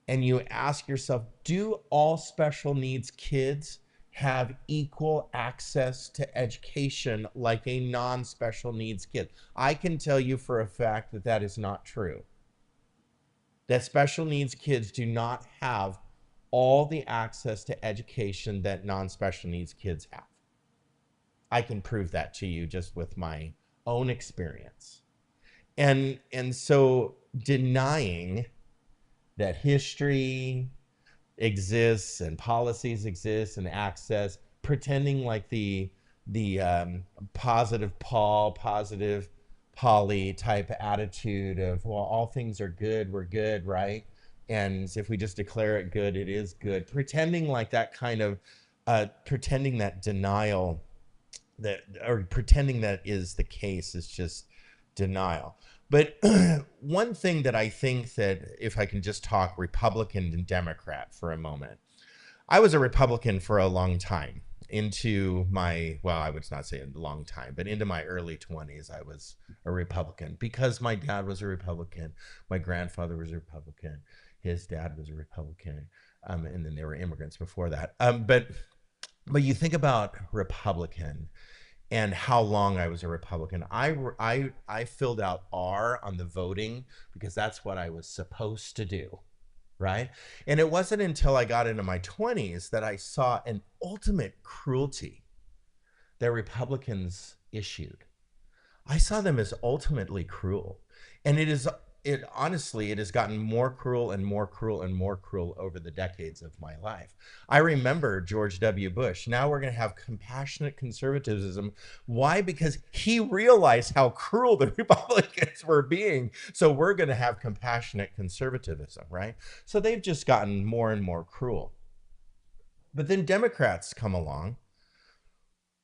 and you ask yourself, do all special needs kids have equal access to education like a non-special needs kid. I can tell you for a fact that that is not true. That special needs kids do not have all the access to education that non-special needs kids have. I can prove that to you just with my own experience. And so denying that history exists and policies exist and access, pretending like the positive Paul, positive Polly type attitude of, well, all things are good, we're good, right? And if we just declare it good, it is good. Pretending like that kind of, pretending that denial, that, or pretending that is the case, is just denial. But one thing that I think that, if I can just talk Republican and Democrat for a moment, I was a Republican for a long time. Into my, well, I would not say a long time, but into my early 20s, I was a Republican because my dad was a Republican. My grandfather was a Republican. His dad was a Republican. And then there were immigrants before that. But you think about Republican and how long I was a Republican. I filled out R on the voting because that's what I was supposed to do, right? And it wasn't until I got into my 20s that I saw an ultimate cruelty that Republicans issued. I saw them as ultimately cruel. And it honestly, it has gotten more cruel and more cruel and more cruel over the decades of my life. I remember George W. Bush. Now we're going to have compassionate conservatism. Why? Because he realized how cruel the Republicans were being. So we're going to have compassionate conservatism, right? So they've just gotten more and more cruel. But then Democrats come along,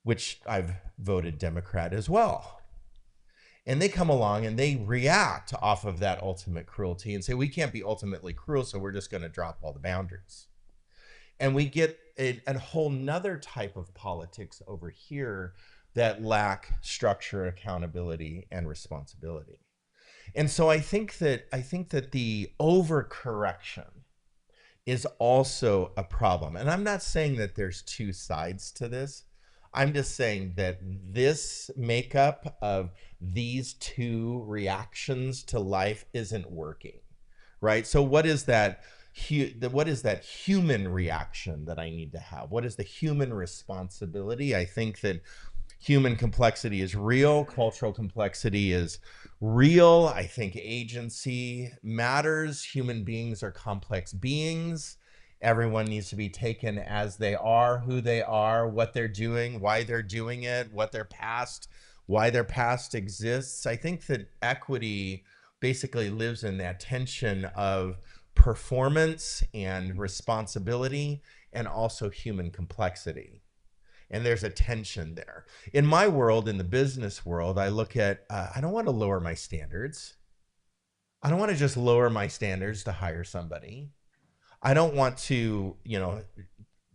which I've voted Democrat as well. And they come along and they react off of that ultimate cruelty and say, we can't be ultimately cruel, so we're just going to drop all the boundaries. And we get a whole nother type of politics over here that lack structure, accountability, and responsibility. And so I think that the overcorrection is also a problem. And I'm not saying that there's two sides to this. I'm just saying that this makeup of these two reactions to life isn't working, right? So what is that human reaction that I need to have? What is the human responsibility? I think that human complexity is real. Cultural complexity is real. I think agency matters. Human beings are complex beings. Everyone needs to be taken as they are, who they are, what they're doing, why they're doing it, why their past exists. I think that equity basically lives in that tension of performance and responsibility and also human complexity. And there's a tension there. In my world, in the business world, I look at, I don't want to lower my standards. I don't want to just lower my standards to hire somebody. I don't want to,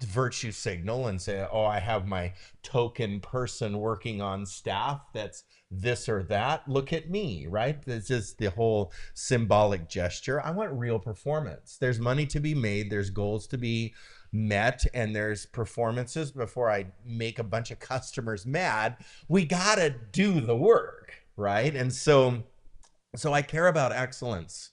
virtue signal and say, oh, I have my token person working on staff that's this or that. Look at me, right? It's just the whole symbolic gesture. I want real performance. There's money to be made. There's goals to be met, and there's performances before I make a bunch of customers mad. We got to do the work, right? And so I care about excellence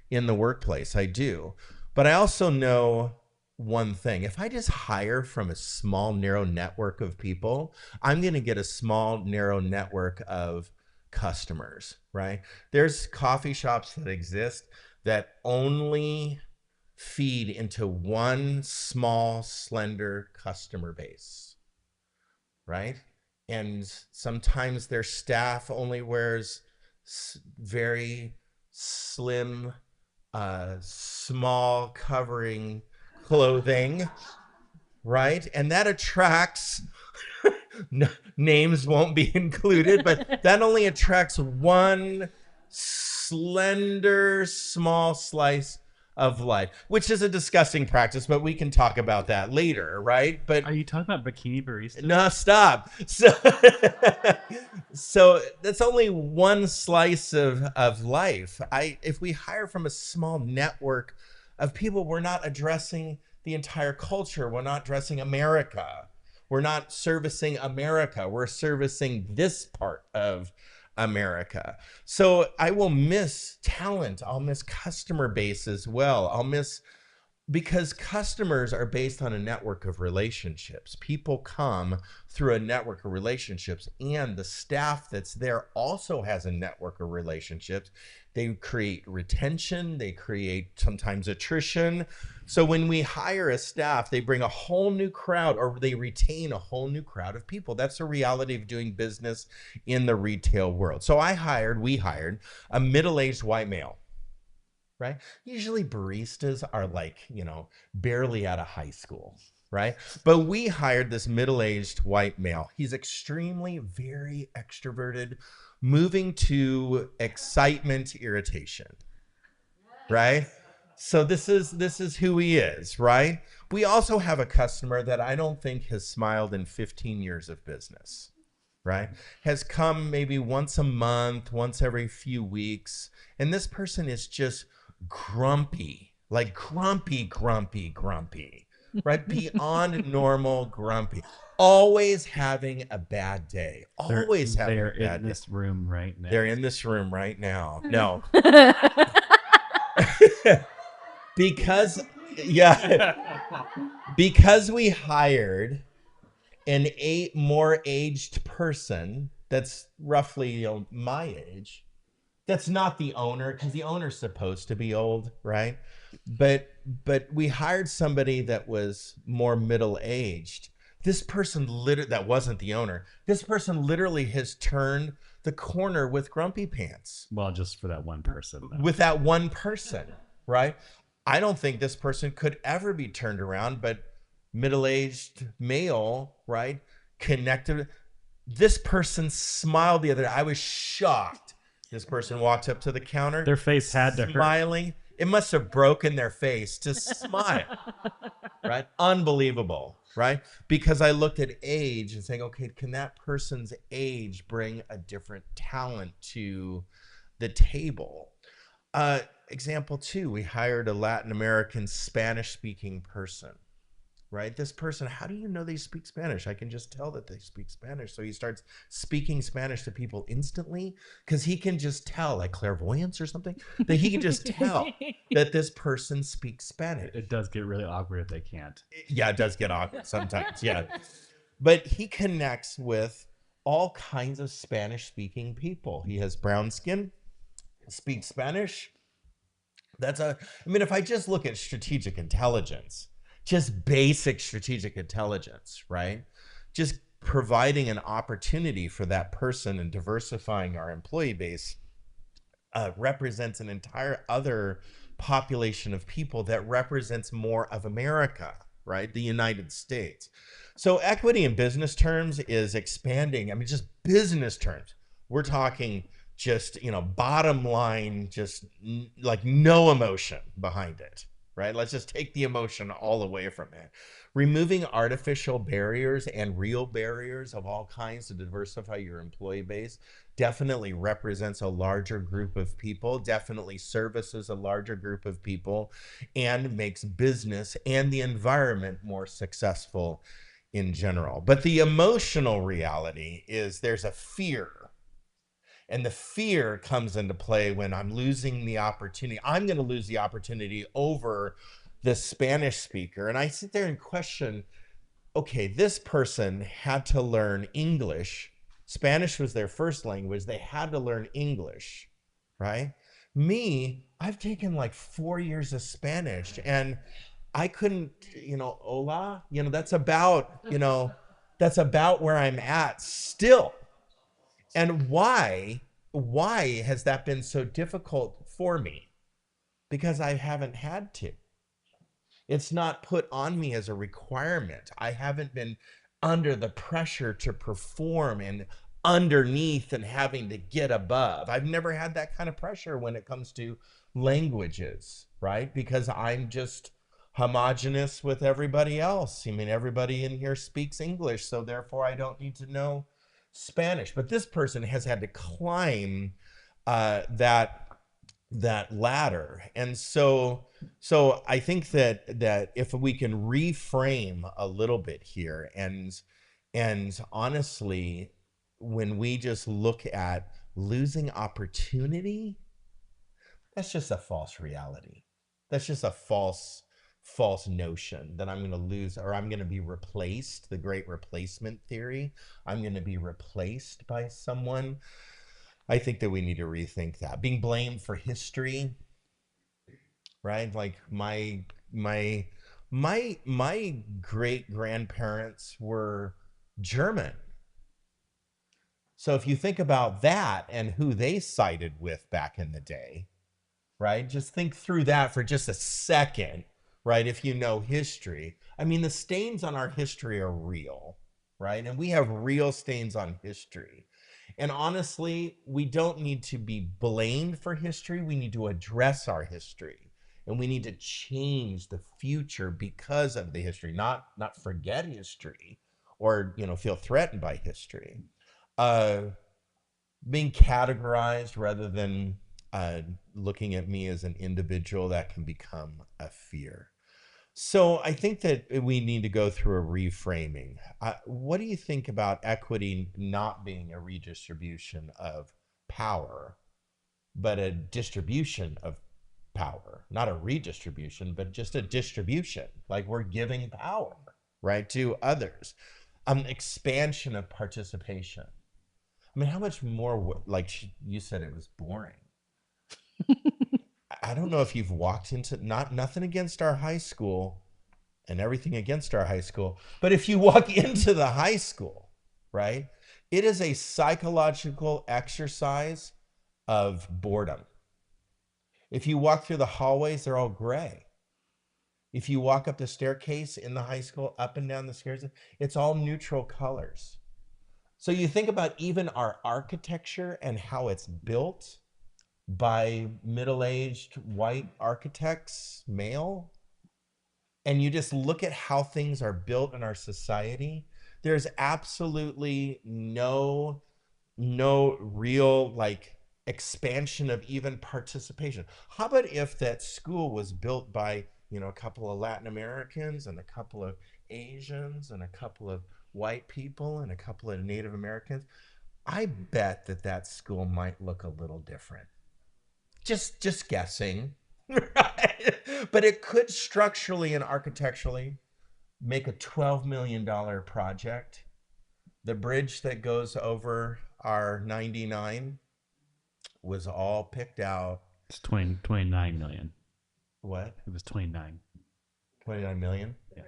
in the workplace. I do. But I also know one thing. If I just hire from a small, narrow network of people, I'm going to get a small, narrow network of customers, right? There's coffee shops that exist that only feed into one small, slender customer base, right? And sometimes their staff only wears very slim, small covering clothing, right? And that attracts, names won't be included, but that only attracts one slender, small slice of life, which is a disgusting practice, but we can talk about that later, right? But Are you talking about bikini baristas? no, stop. So that's only one slice of life. If we hire from a small network of people, we're not addressing the entire culture. We're not dressing America. We're not servicing America. We're servicing this part of America. So I will miss talent. I'll miss customer base as well. I'll miss, because customers are based on a network of relationships. People come through a network of relationships, and the staff that's there also has a network of relationships. They create retention, they create sometimes attrition. So when we hire a staff, they bring a whole new crowd, or they retain a whole new crowd of people. That's the reality of doing business in the retail world. So we hired a middle-aged white male. Right? Usually baristas are like, barely out of high school, right? But we hired this middle-aged white male. He's extremely, very extroverted, moving to excitement, irritation, right? So this is who he is, right? We also have a customer that I don't think has smiled in 15 years of business, right? Has come maybe once a month, once every few weeks. And this person is just grumpy, like grumpy, right? Beyond normal grumpy. Always having a bad day. Always having a bad day. They're in this room right now. They're in this room right now. No. Because we hired an more aged person that's roughly my age. That's not the owner, because the owner's supposed to be old, right? But we hired somebody that was more middle-aged. This person that wasn't the owner. This person literally has turned the corner with grumpy pants. Well, just for that one person. Though. With that one person, right? I don't think this person could ever be turned around, but middle-aged male, right? Connected. This person smiled the other day. I was shocked. This person walks up to the counter. Their face had to hurt. Smiling. It must have broken their face to smile, right? Unbelievable, right? Because I looked at age and saying, okay, can that person's age bring a different talent to the table? Example 2, we hired a Latin American Spanish-speaking person. Right? This person, how do you know they speak Spanish? I can just tell that they speak Spanish. So he starts speaking Spanish to people instantly, because he can just tell, like clairvoyance or something, that he can just tell that this person speaks Spanish. It does get really awkward if they can't. Yeah, it does get awkward sometimes. Yeah. But he connects with all kinds of Spanish-speaking people. He has brown skin, speaks Spanish. If I just look at strategic intelligence, just basic strategic intelligence, right? Just providing an opportunity for that person and diversifying our employee base represents an entire other population of people that represents more of America, right? The United States. So equity in business terms is expanding. Just business terms. We're talking just, bottom line, just like no emotion behind it. Right? Let's just take the emotion all away from it. Removing artificial barriers and real barriers of all kinds to diversify your employee base definitely represents a larger group of people, definitely services a larger group of people, and makes business and the environment more successful in general. But the emotional reality is there's a fear. And the fear comes into play when I'm losing the opportunity. I'm going to lose the opportunity over the Spanish speaker. And I sit there and question, okay, this person had to learn English. Spanish was their first language. They had to learn English, right? Me, I've taken like 4 years of Spanish, and I couldn't, hola, that's about where I'm at still. And why has that been so difficult for me? Because I haven't had to. It's not put on me as a requirement. I haven't been under the pressure to perform and underneath and having to get above. I've never had that kind of pressure when it comes to languages, right? Because I'm just homogenous with everybody else. Everybody in here speaks English, so therefore I don't need to know Spanish. But this person has had to climb that that ladder. And so I think that if we can reframe a little bit here, and honestly, when we just look at losing opportunity, that's just a false reality. That's just a false notion that I'm going to lose, or I'm going to be replaced, the great replacement theory. I'm going to be replaced by someone. I think that we need to rethink that. Being blamed for history, right? Like my great grandparents were German. So if you think about that and who they sided with back in the day, right? Just think through that for just a second, right? If you know history, I mean, the stains on our history are real, right? And we have real stains on history. And honestly, we don't need to be blamed for history. We need to address our history. And we need to change the future because of the history, not forget history or, feel threatened by history. Being categorized rather than looking at me as an individual, that can become a fear. So I think that we need to go through a reframing. What do you think about equity not being a redistribution of power, but a distribution of power? Not a redistribution, but just a distribution. Like we're giving power, right, to others. Expansion of participation. I mean, how much more, like you said, it was boring. I don't know if you've walked into, nothing against our high school and everything against our high school, but if you walk into the high school, right, it is a psychological exercise of boredom. If you walk through the hallways, they're all gray. If you walk up the staircase in the high school, up and down the stairs, it's all neutral colors. So you think about even our architecture and how it's built by middle-aged white architects, male, and you just look at how things are built in our society, there's absolutely no real like expansion of even participation. How about if that school was built by, a couple of Latin Americans and a couple of Asians and a couple of white people and a couple of Native Americans? I bet that school might look a little different. Just guessing, right? But it could structurally and architecturally make a $12 million project. The bridge that goes over our 99 was all picked out. It's 29 million. What? It was 29. 29 million? Yeah.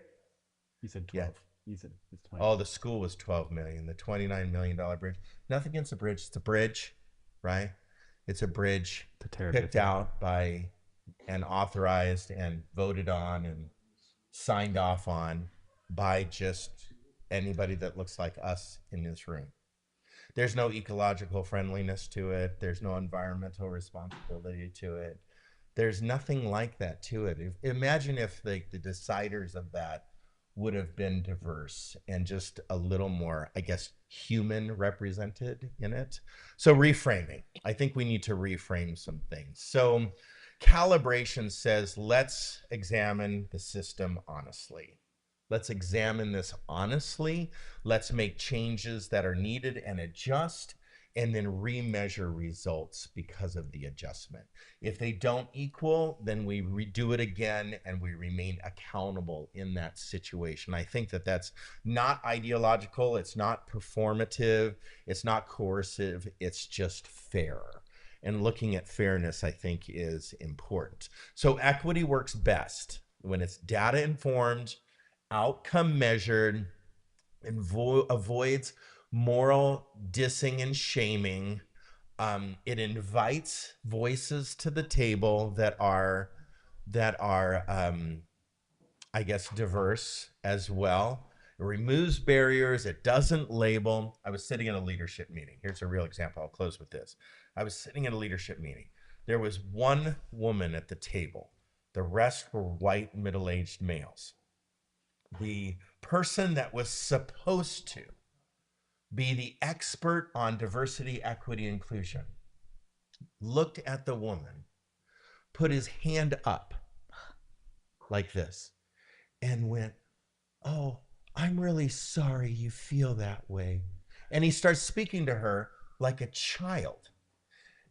You said 12. Yeah. You said it's 20. Oh, the school was 12 million. The $29 million bridge. Nothing against the bridge. It's a bridge, right? It's a bridge picked out by and authorized and voted on and signed off on by just anybody that looks like us in this room. There's no ecological friendliness to it. There's no environmental responsibility to it. There's nothing like that to it. Imagine if the deciders of that would have been diverse and just a little more, I guess, human represented in it. So reframing. I think we need to reframe some things. So calibration says, let's examine the system honestly. Let's examine this honestly. Let's make changes that are needed and adjust, and then remeasure results because of the adjustment. If they don't equal, then we redo it again and we remain accountable in that situation. I think that that's not ideological, it's not performative, it's not coercive, it's just fair. And looking at fairness, I think, is important. So equity works best when it's data informed, outcome measured, and avoids moral dissing and shaming. It invites voices to the table that are I guess diverse as well. It removes barriers. It doesn't label. I was sitting in a leadership meeting. Here's a real example. I'll close with this. I was sitting in a leadership meeting. There was one woman at the table. The rest were white middle-aged males. The person that was supposed to be the expert on diversity, equity, inclusion looked at the woman put his hand up like this and went, "Oh, I'm really sorry you feel that way." And he starts speaking to her like a child.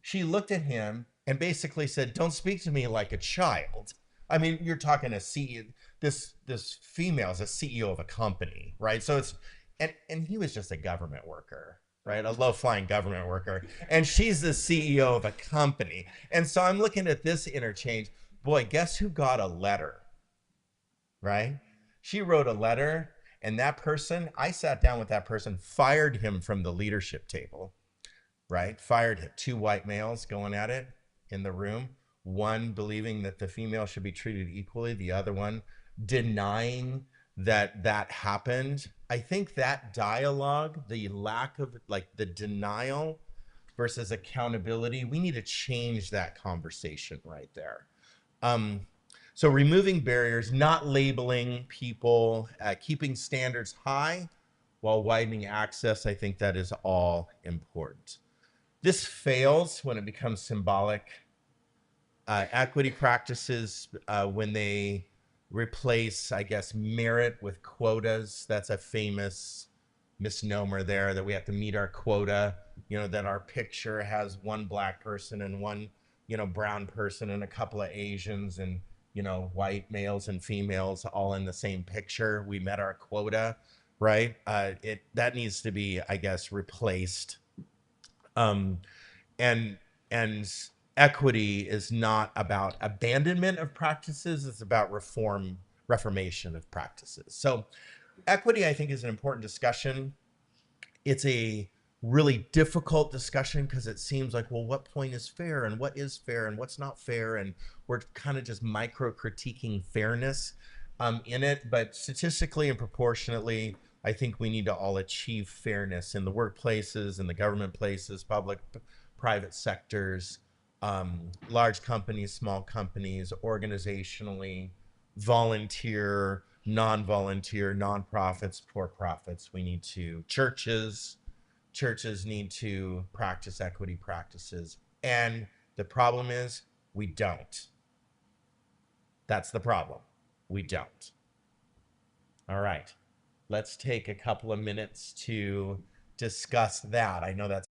She looked at him and basically said, "Don't speak to me like a child." I mean, you're talking a CEO, this female is a CEO of a company, right? So it's, and he was just a government worker, right? A low-flying government worker. And she's the CEO of a company. And so I'm looking at this interchange. Boy, guess who got a letter, right? She wrote a letter, and that person, I sat down with that person, fired him from the leadership table, right? Fired him. 2 white males going at it in the room. One believing that the female should be treated equally, the other one denying that that happened. I think that dialogue, the lack of, like, the denial versus accountability, we need to change that conversation right there. So removing barriers, not labeling people, keeping standards high while widening access, I think that is all important. This fails when it becomes symbolic. Equity practices, when they replace, I guess, merit with quotas, that's a famous misnomer there, that we have to meet our quota, you know, that our picture has 1 black person and 1, you know, brown person and a couple of Asians and, you know, white males and females all in the same picture. We met our quota, right? That needs to be, I guess, replaced. And equity is not about abandonment of practices, it's about reformation of practices. So equity, I think, is an important discussion. It's a really difficult discussion because it seems like, well, what point is fair and what's not fair? And we're kind of just micro critiquing fairness in it. But statistically and proportionately, I think we need to all achieve fairness in the workplaces, in the government places, public, private sectors, large companies, small companies, organizationally, volunteer, non-volunteer, nonprofits, for-profits. We need to, churches need to practice equity practices. And the problem is we don't. That's the problem. We don't. All right. Let's take a couple of minutes to discuss that. I know that's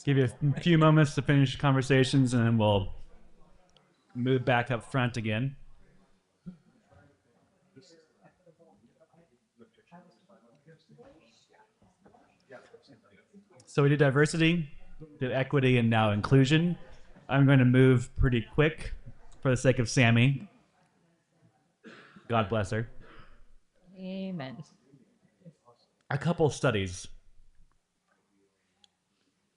give you a few moments to finish conversations, and then we'll move back up front again. So we did diversity, did equity, and now inclusion. I'm going to move pretty quick for the sake of Sammy. God bless her. Amen. A couple studies.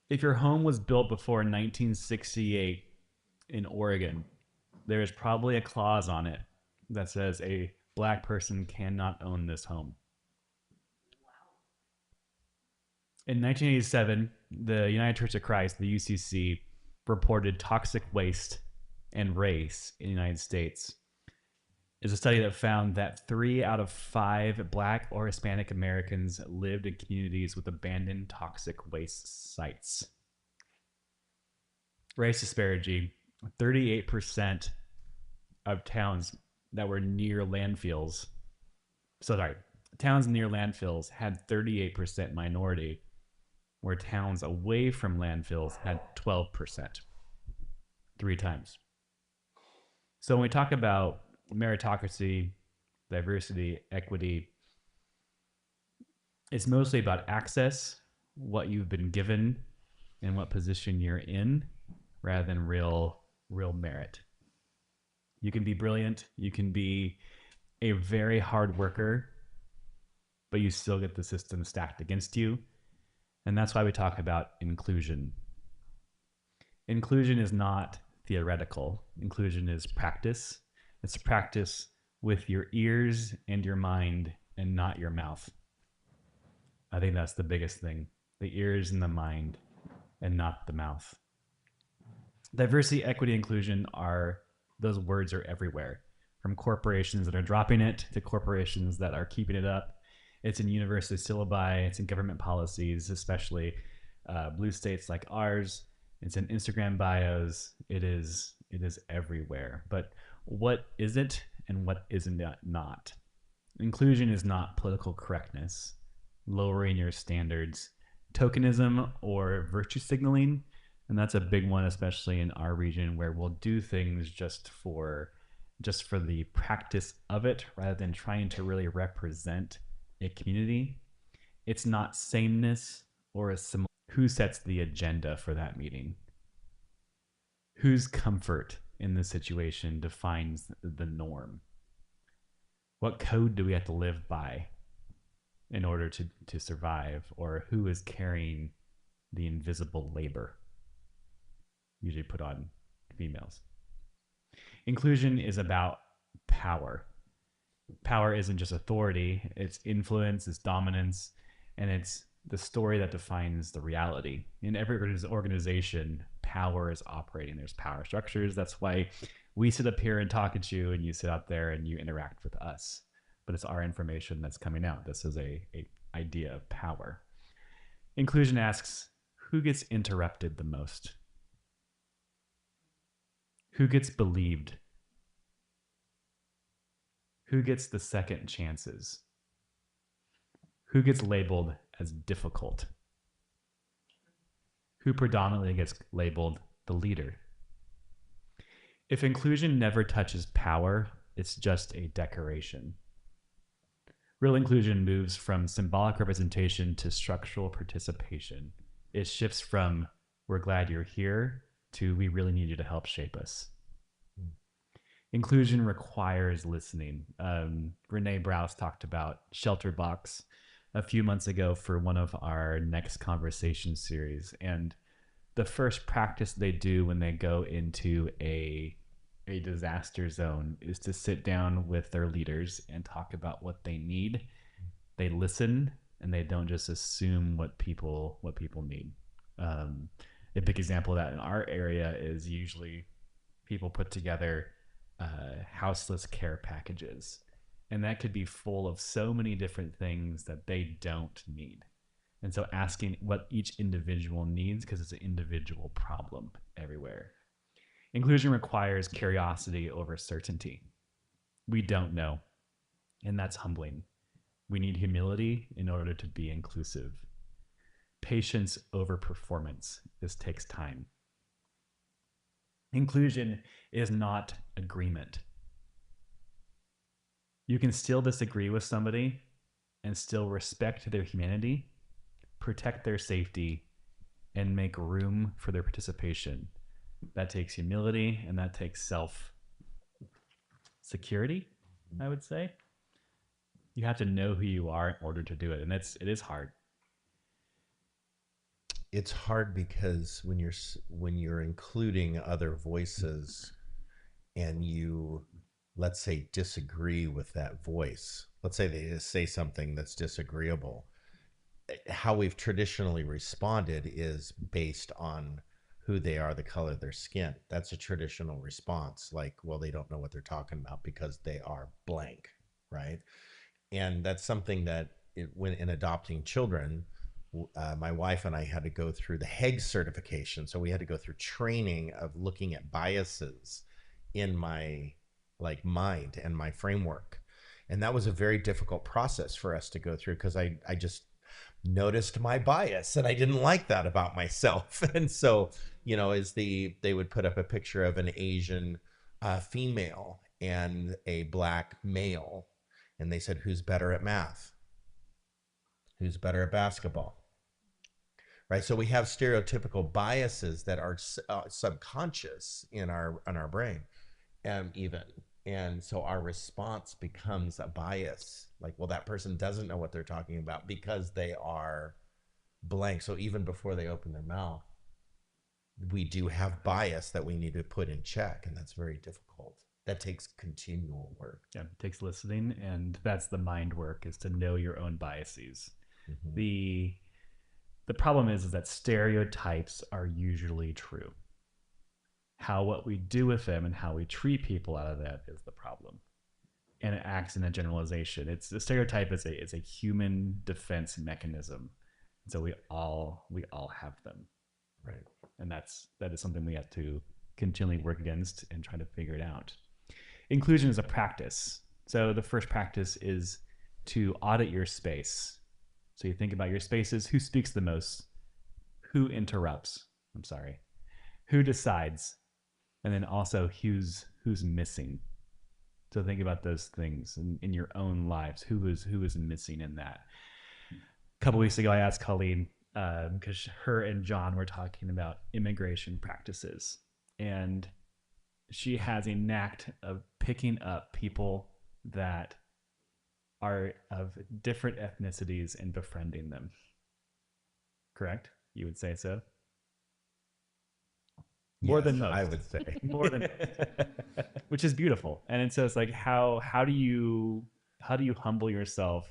If your home was built before 1968 in Oregon, there is probably a clause on it that says a black person cannot own this home. In 1987, the United Church of Christ, the UCC, reported toxic waste and race in the United States. Is a study that found that 3 out of 5 Black or Hispanic Americans lived in communities with abandoned toxic waste sites. Race disparity, 38% of towns that were near landfills, towns near landfills had 38% minority, where towns away from landfills had 12%, 3 times. So when we talk about meritocracy, diversity, equity, it's mostly about access, what you've been given, and what position you're in, rather than real merit. You can be brilliant, you can be a very hard worker, but you still get the system stacked against you. And that's why we talk about inclusion. Inclusion is not theoretical. Inclusion is practice. It's practice with your ears and your mind and not your mouth. I think that's the biggest thing. The ears and the mind and not the mouth. Diversity, equity, inclusion those words are everywhere. From corporations that are dropping it to corporations that are keeping it up. It's in university syllabi, it's in government policies, especially blue states like ours. It's in Instagram bios. It is everywhere. But what is it and what isn't not? Inclusion is not political correctness, lowering your standards, tokenism, or virtue signaling. And that's a big one, especially in our region, where we'll do things just for the practice of it, rather than trying to really represent a community. It's not sameness or a similar. Who sets the agenda for that meeting? Whose comfort in the situation defines the norm? What code do we have to live by in order to survive? Or who is carrying the invisible labor, usually put on females? Inclusion is about power. Power isn't just authority, it's influence, it's dominance, and it's the story that defines the reality. In every organization, power is operating. There's power structures. That's why we sit up here and talk at you, and you sit out there and you interact with us. But it's our information that's coming out. This is a idea of power. Inclusion asks, who gets interrupted the most? Who gets believed? Who gets the second chances? Who gets labeled as difficult? Who predominantly gets labeled the leader? If inclusion never touches power, it's just a decoration. Real inclusion moves from symbolic representation to structural participation. It shifts from, we're glad you're here, to we really need you to help shape us. Inclusion requires listening. Renee Browse talked about Shelter Box a few months ago for one of our Next Conversation series. And the first practice they do when they go into a disaster zone is to sit down with their leaders and talk about what they need. They listen, and they don't just assume what people need. A big example of that in our area is usually people put together houseless care packages. And that could be full of so many different things that they don't need. And so asking what each individual needs, because it's an individual problem everywhere. Inclusion requires curiosity over certainty. We don't know, and that's humbling. We need humility in order to be inclusive. patience over performance. This takes time. Inclusion is not agreement. You can still disagree with somebody and still respect their humanity, protect their safety, and make room for their participation. That takes humility, and that takes self-security, I would say. You have to know who you are in order to do it, and it is hard. It's hard because when you're including other voices and you, let's say, disagree with that voice, let's say they just say something that's disagreeable, how we've traditionally responded is based on who they are, the color of their skin. That's a traditional response. Like, well, they don't know what they're talking about because they are blank, right? And that's something that when in adopting children, my wife and I had to go through the HEG certification. So we had to go through training of looking at biases in my mind and my framework. And that was a very difficult process for us to go through because I just noticed my bias and I didn't like that about myself. And so, they would put up a picture of an Asian female and a black male. And they said, who's better at math? Who's better at basketball? Right. So we have stereotypical biases that are subconscious in our brain, even. And so our response becomes a bias. Like, well, that person doesn't know what they're talking about because they are blank. So even before they open their mouth, we do have bias that we need to put in check. And that's very difficult. That takes continual work. Yeah, it takes listening, and that's the mind work, is to know your own biases. Mm-hmm. The problem is that stereotypes are usually true. What we do with them and how we treat people out of that is the problem. And it acts in a generalization. The stereotype is a human defense mechanism. So we all have them. Right. And that is something we have to continually work against and try to figure it out. Inclusion is a practice. So the first practice is to audit your space. So you think about your spaces. Who speaks the most? Who interrupts? Who decides? And then also who's missing. So think about those things in your own lives. Who is missing in that? A couple weeks ago, I asked Colleen, because her and John were talking about immigration practices. And she has a knack of picking up people that are of different ethnicities and befriending them. Correct? You would say so? More than most. I would say. More than most. Which is beautiful. And so it's like, how do you humble yourself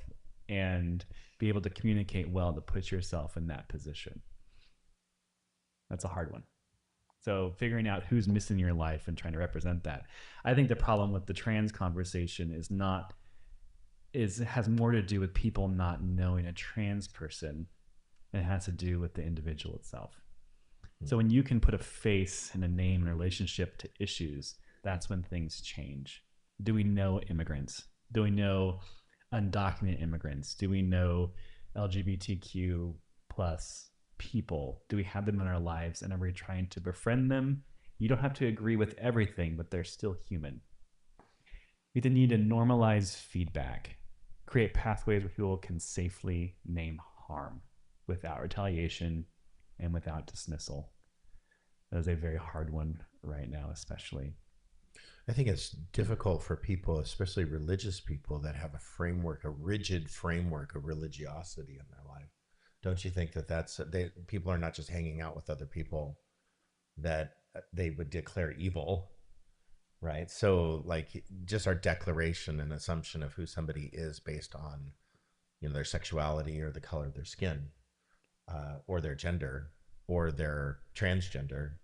and be able to communicate well to put yourself in that position? That's a hard one. So figuring out who's missing in your life and trying to represent that. I think the problem with the trans conversation has more to do with people not knowing a trans person, and it has to do with the individual itself. So when you can put a face and a name and a relationship to issues, that's when things change. Do we know immigrants? Do we know undocumented immigrants? Do we know LGBTQ plus people? Do we have them in our lives, and are we trying to befriend them? You don't have to agree with everything, but they're still human. We then need to normalize feedback, create pathways where people can safely name harm without retaliation and without dismissal. That is a very hard one right now, especially. I think it's difficult for people, especially religious people, that have a rigid framework of religiosity in their life. Don't you think that people are not just hanging out with other people that they would declare evil, right? So like just our declaration and assumption of who somebody is based on, their sexuality or the color of their skin, or their gender or their transgender,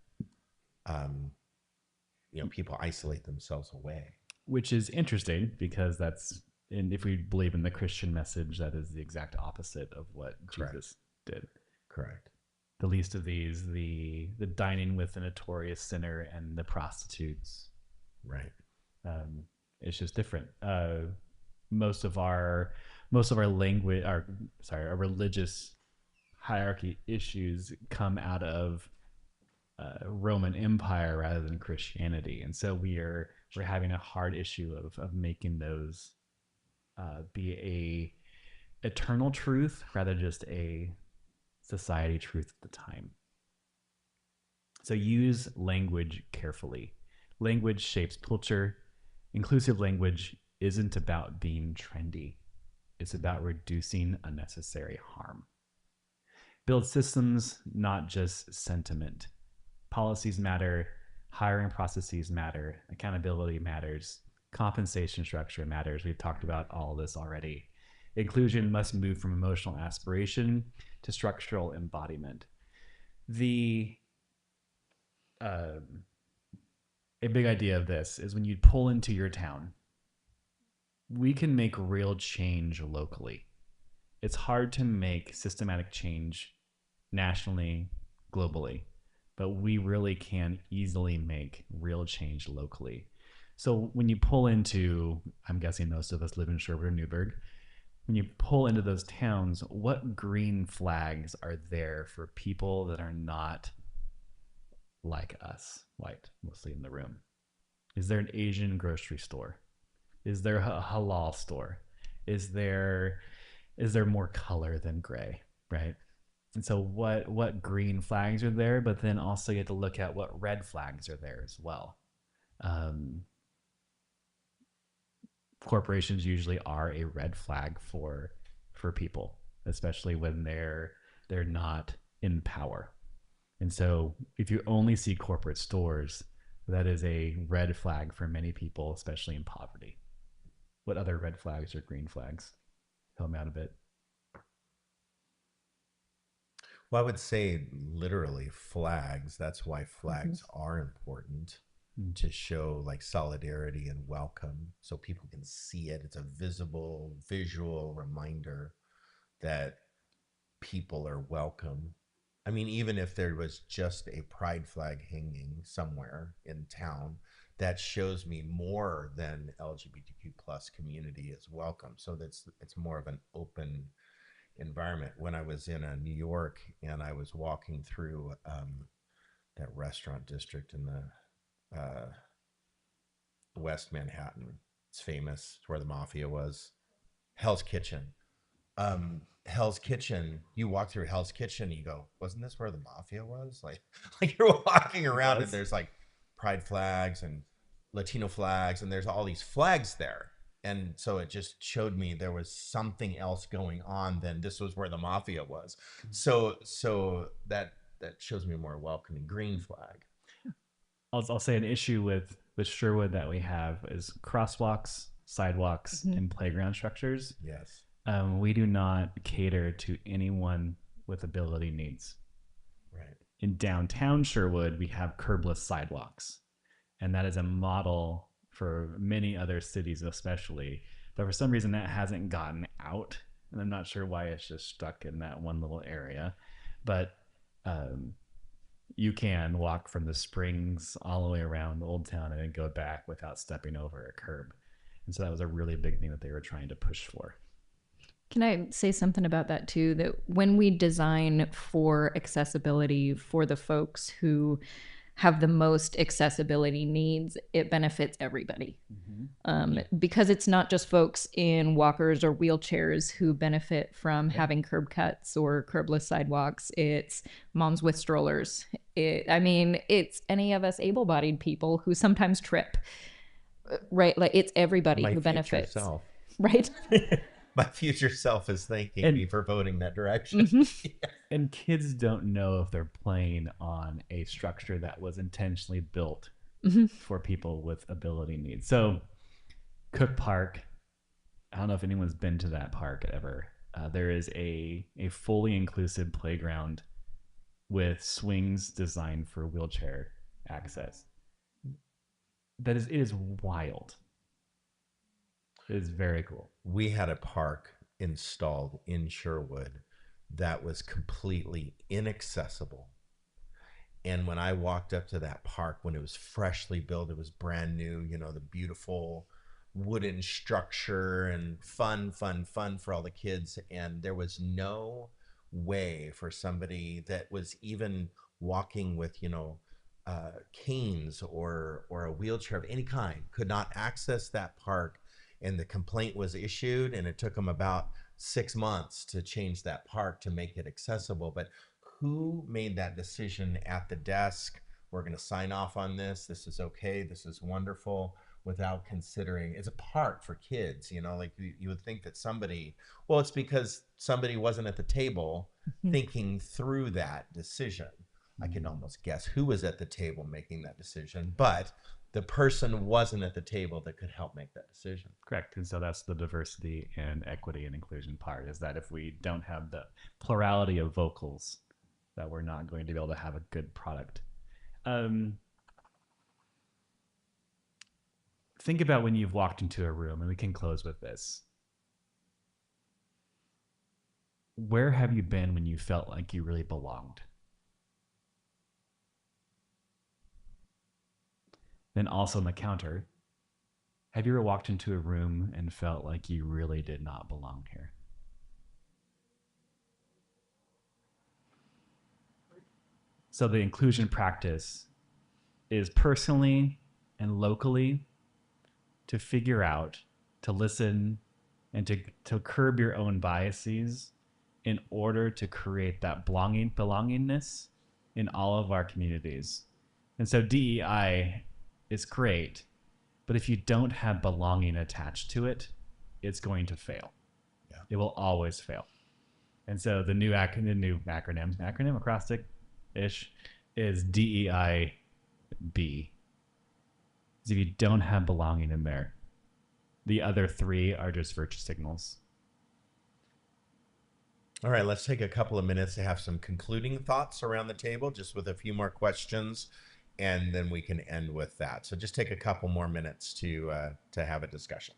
people isolate themselves away. Which is interesting because and if we believe in the Christian message, that is the exact opposite of what Correct. Jesus did. Correct. The least of these, the dining with the notorious sinner and the prostitutes. Right. It's just different. Most of our language, our religious hierarchy issues come out of Roman Empire rather than Christianity, and so we're having a hard issue of making those be a eternal truth rather than just a society truth at the time. So use language carefully. Language shapes culture. Inclusive language isn't about being trendy. It's about reducing unnecessary harm. Build systems, not just sentiment. Policies matter, hiring processes matter, accountability matters, compensation structure matters. We've talked about all of this already. Inclusion must move from emotional aspiration to structural embodiment. A big idea of this is when you pull into your town, we can make real change locally. It's hard to make systematic change nationally, globally, but we really can easily make real change locally. So when you pull into, I'm guessing most of us live in Sherwood or Newburgh, when you pull into those towns, what green flags are there for people that are not like us, white, mostly in the room? Is there an Asian grocery store? Is there a halal store? Is there more color than gray, right? And so what green flags are there? But then also you have to look at what red flags are there as well. Corporations usually are a red flag for people, especially when they're not in power. And so if you only see corporate stores, that is a red flag for many people, especially in poverty. What other red flags or green flags? Help me out a bit. Well, I would say literally flags. That's why flags are important, to show like solidarity and welcome so people can see it. It's a visual reminder that people are welcome. I mean, even if there was just a pride flag hanging somewhere in town, that shows me more than LGBTQ plus community is welcome. So it's more of an open environment. When I was in New York and I was walking through that restaurant district in the West Manhattan, it's famous. It's where the mafia was. Hell's Kitchen. Hell's Kitchen, you walk through Hell's Kitchen and you go, wasn't this where the mafia was? Like you're walking around and there's like pride flags and Latino flags and there's all these flags there. And so it just showed me there was something else going on than this was where the mafia was. So that shows me more welcoming. Green flag. I'll say an issue with Sherwood that we have is crosswalks, sidewalks, and playground structures. Yes. We do not cater to anyone with ability needs. Right. In downtown Sherwood, we have curbless sidewalks, and that is a model for many other cities, especially. But for some reason, that hasn't gotten out, and I'm not sure why it's just stuck in that one little area. But you can walk from the Springs all the way around Old Town and then go back without stepping over a curb. And so that was a really big thing that they were trying to push for. Can I say something about that too? That when we design for accessibility for the folks who have the most accessibility needs, it benefits everybody. Because it's not just folks in walkers or wheelchairs who benefit from having curb cuts or curbless sidewalks. It's moms with strollers. It's any of us able-bodied people who sometimes trip, right? Like it's everybody who benefits. Self. Right? My future self is thanking me for voting that direction. And kids don't know if they're playing on a structure that was intentionally built for people with ability needs. So Cook Park, I don't know if anyone's been to that park ever. There is a fully inclusive playground with swings designed for wheelchair access. It is wild. It is very cool. We had a park installed in Sherwood that was completely inaccessible. And when I walked up to that park, when it was freshly built, it was brand new, the beautiful wooden structure and fun for all the kids. And there was no way for somebody that was even walking with, canes or a wheelchair of any kind, could not access that park, and the complaint was issued, and it took them about 6 months to change that park to make it accessible. But who made that decision at the desk? We're going to sign off on this. This is okay. This is wonderful, without considering it's a park for kids. Like you would think that somebody, well, it's because somebody wasn't at the table thinking through that decision. I can almost guess who was at the table making that decision, but the person wasn't at the table that could help make that decision. Correct. And so that's the diversity and equity and inclusion part, is that if we don't have the plurality of vocals, that we're not going to be able to have a good product. Think about when you've walked into a room, and we can close with this. Where have you been when you felt like you really belonged? Then also on the counter, have you ever walked into a room and felt like you really did not belong here? So the inclusion practice is personally and locally to figure out, to listen, and to curb your own biases in order to create that belongingness in all of our communities. And so DEI is great, but if you don't have belonging attached to it, it's going to fail. Yeah. It will always fail. And so the new acronym, acrostic-ish, is DEIB. If you don't have belonging in there, the other three are just virtue signals. All right, let's take a couple of minutes to have some concluding thoughts around the table, just with a few more questions, and then we can end with that. So just take a couple more minutes to have a discussion.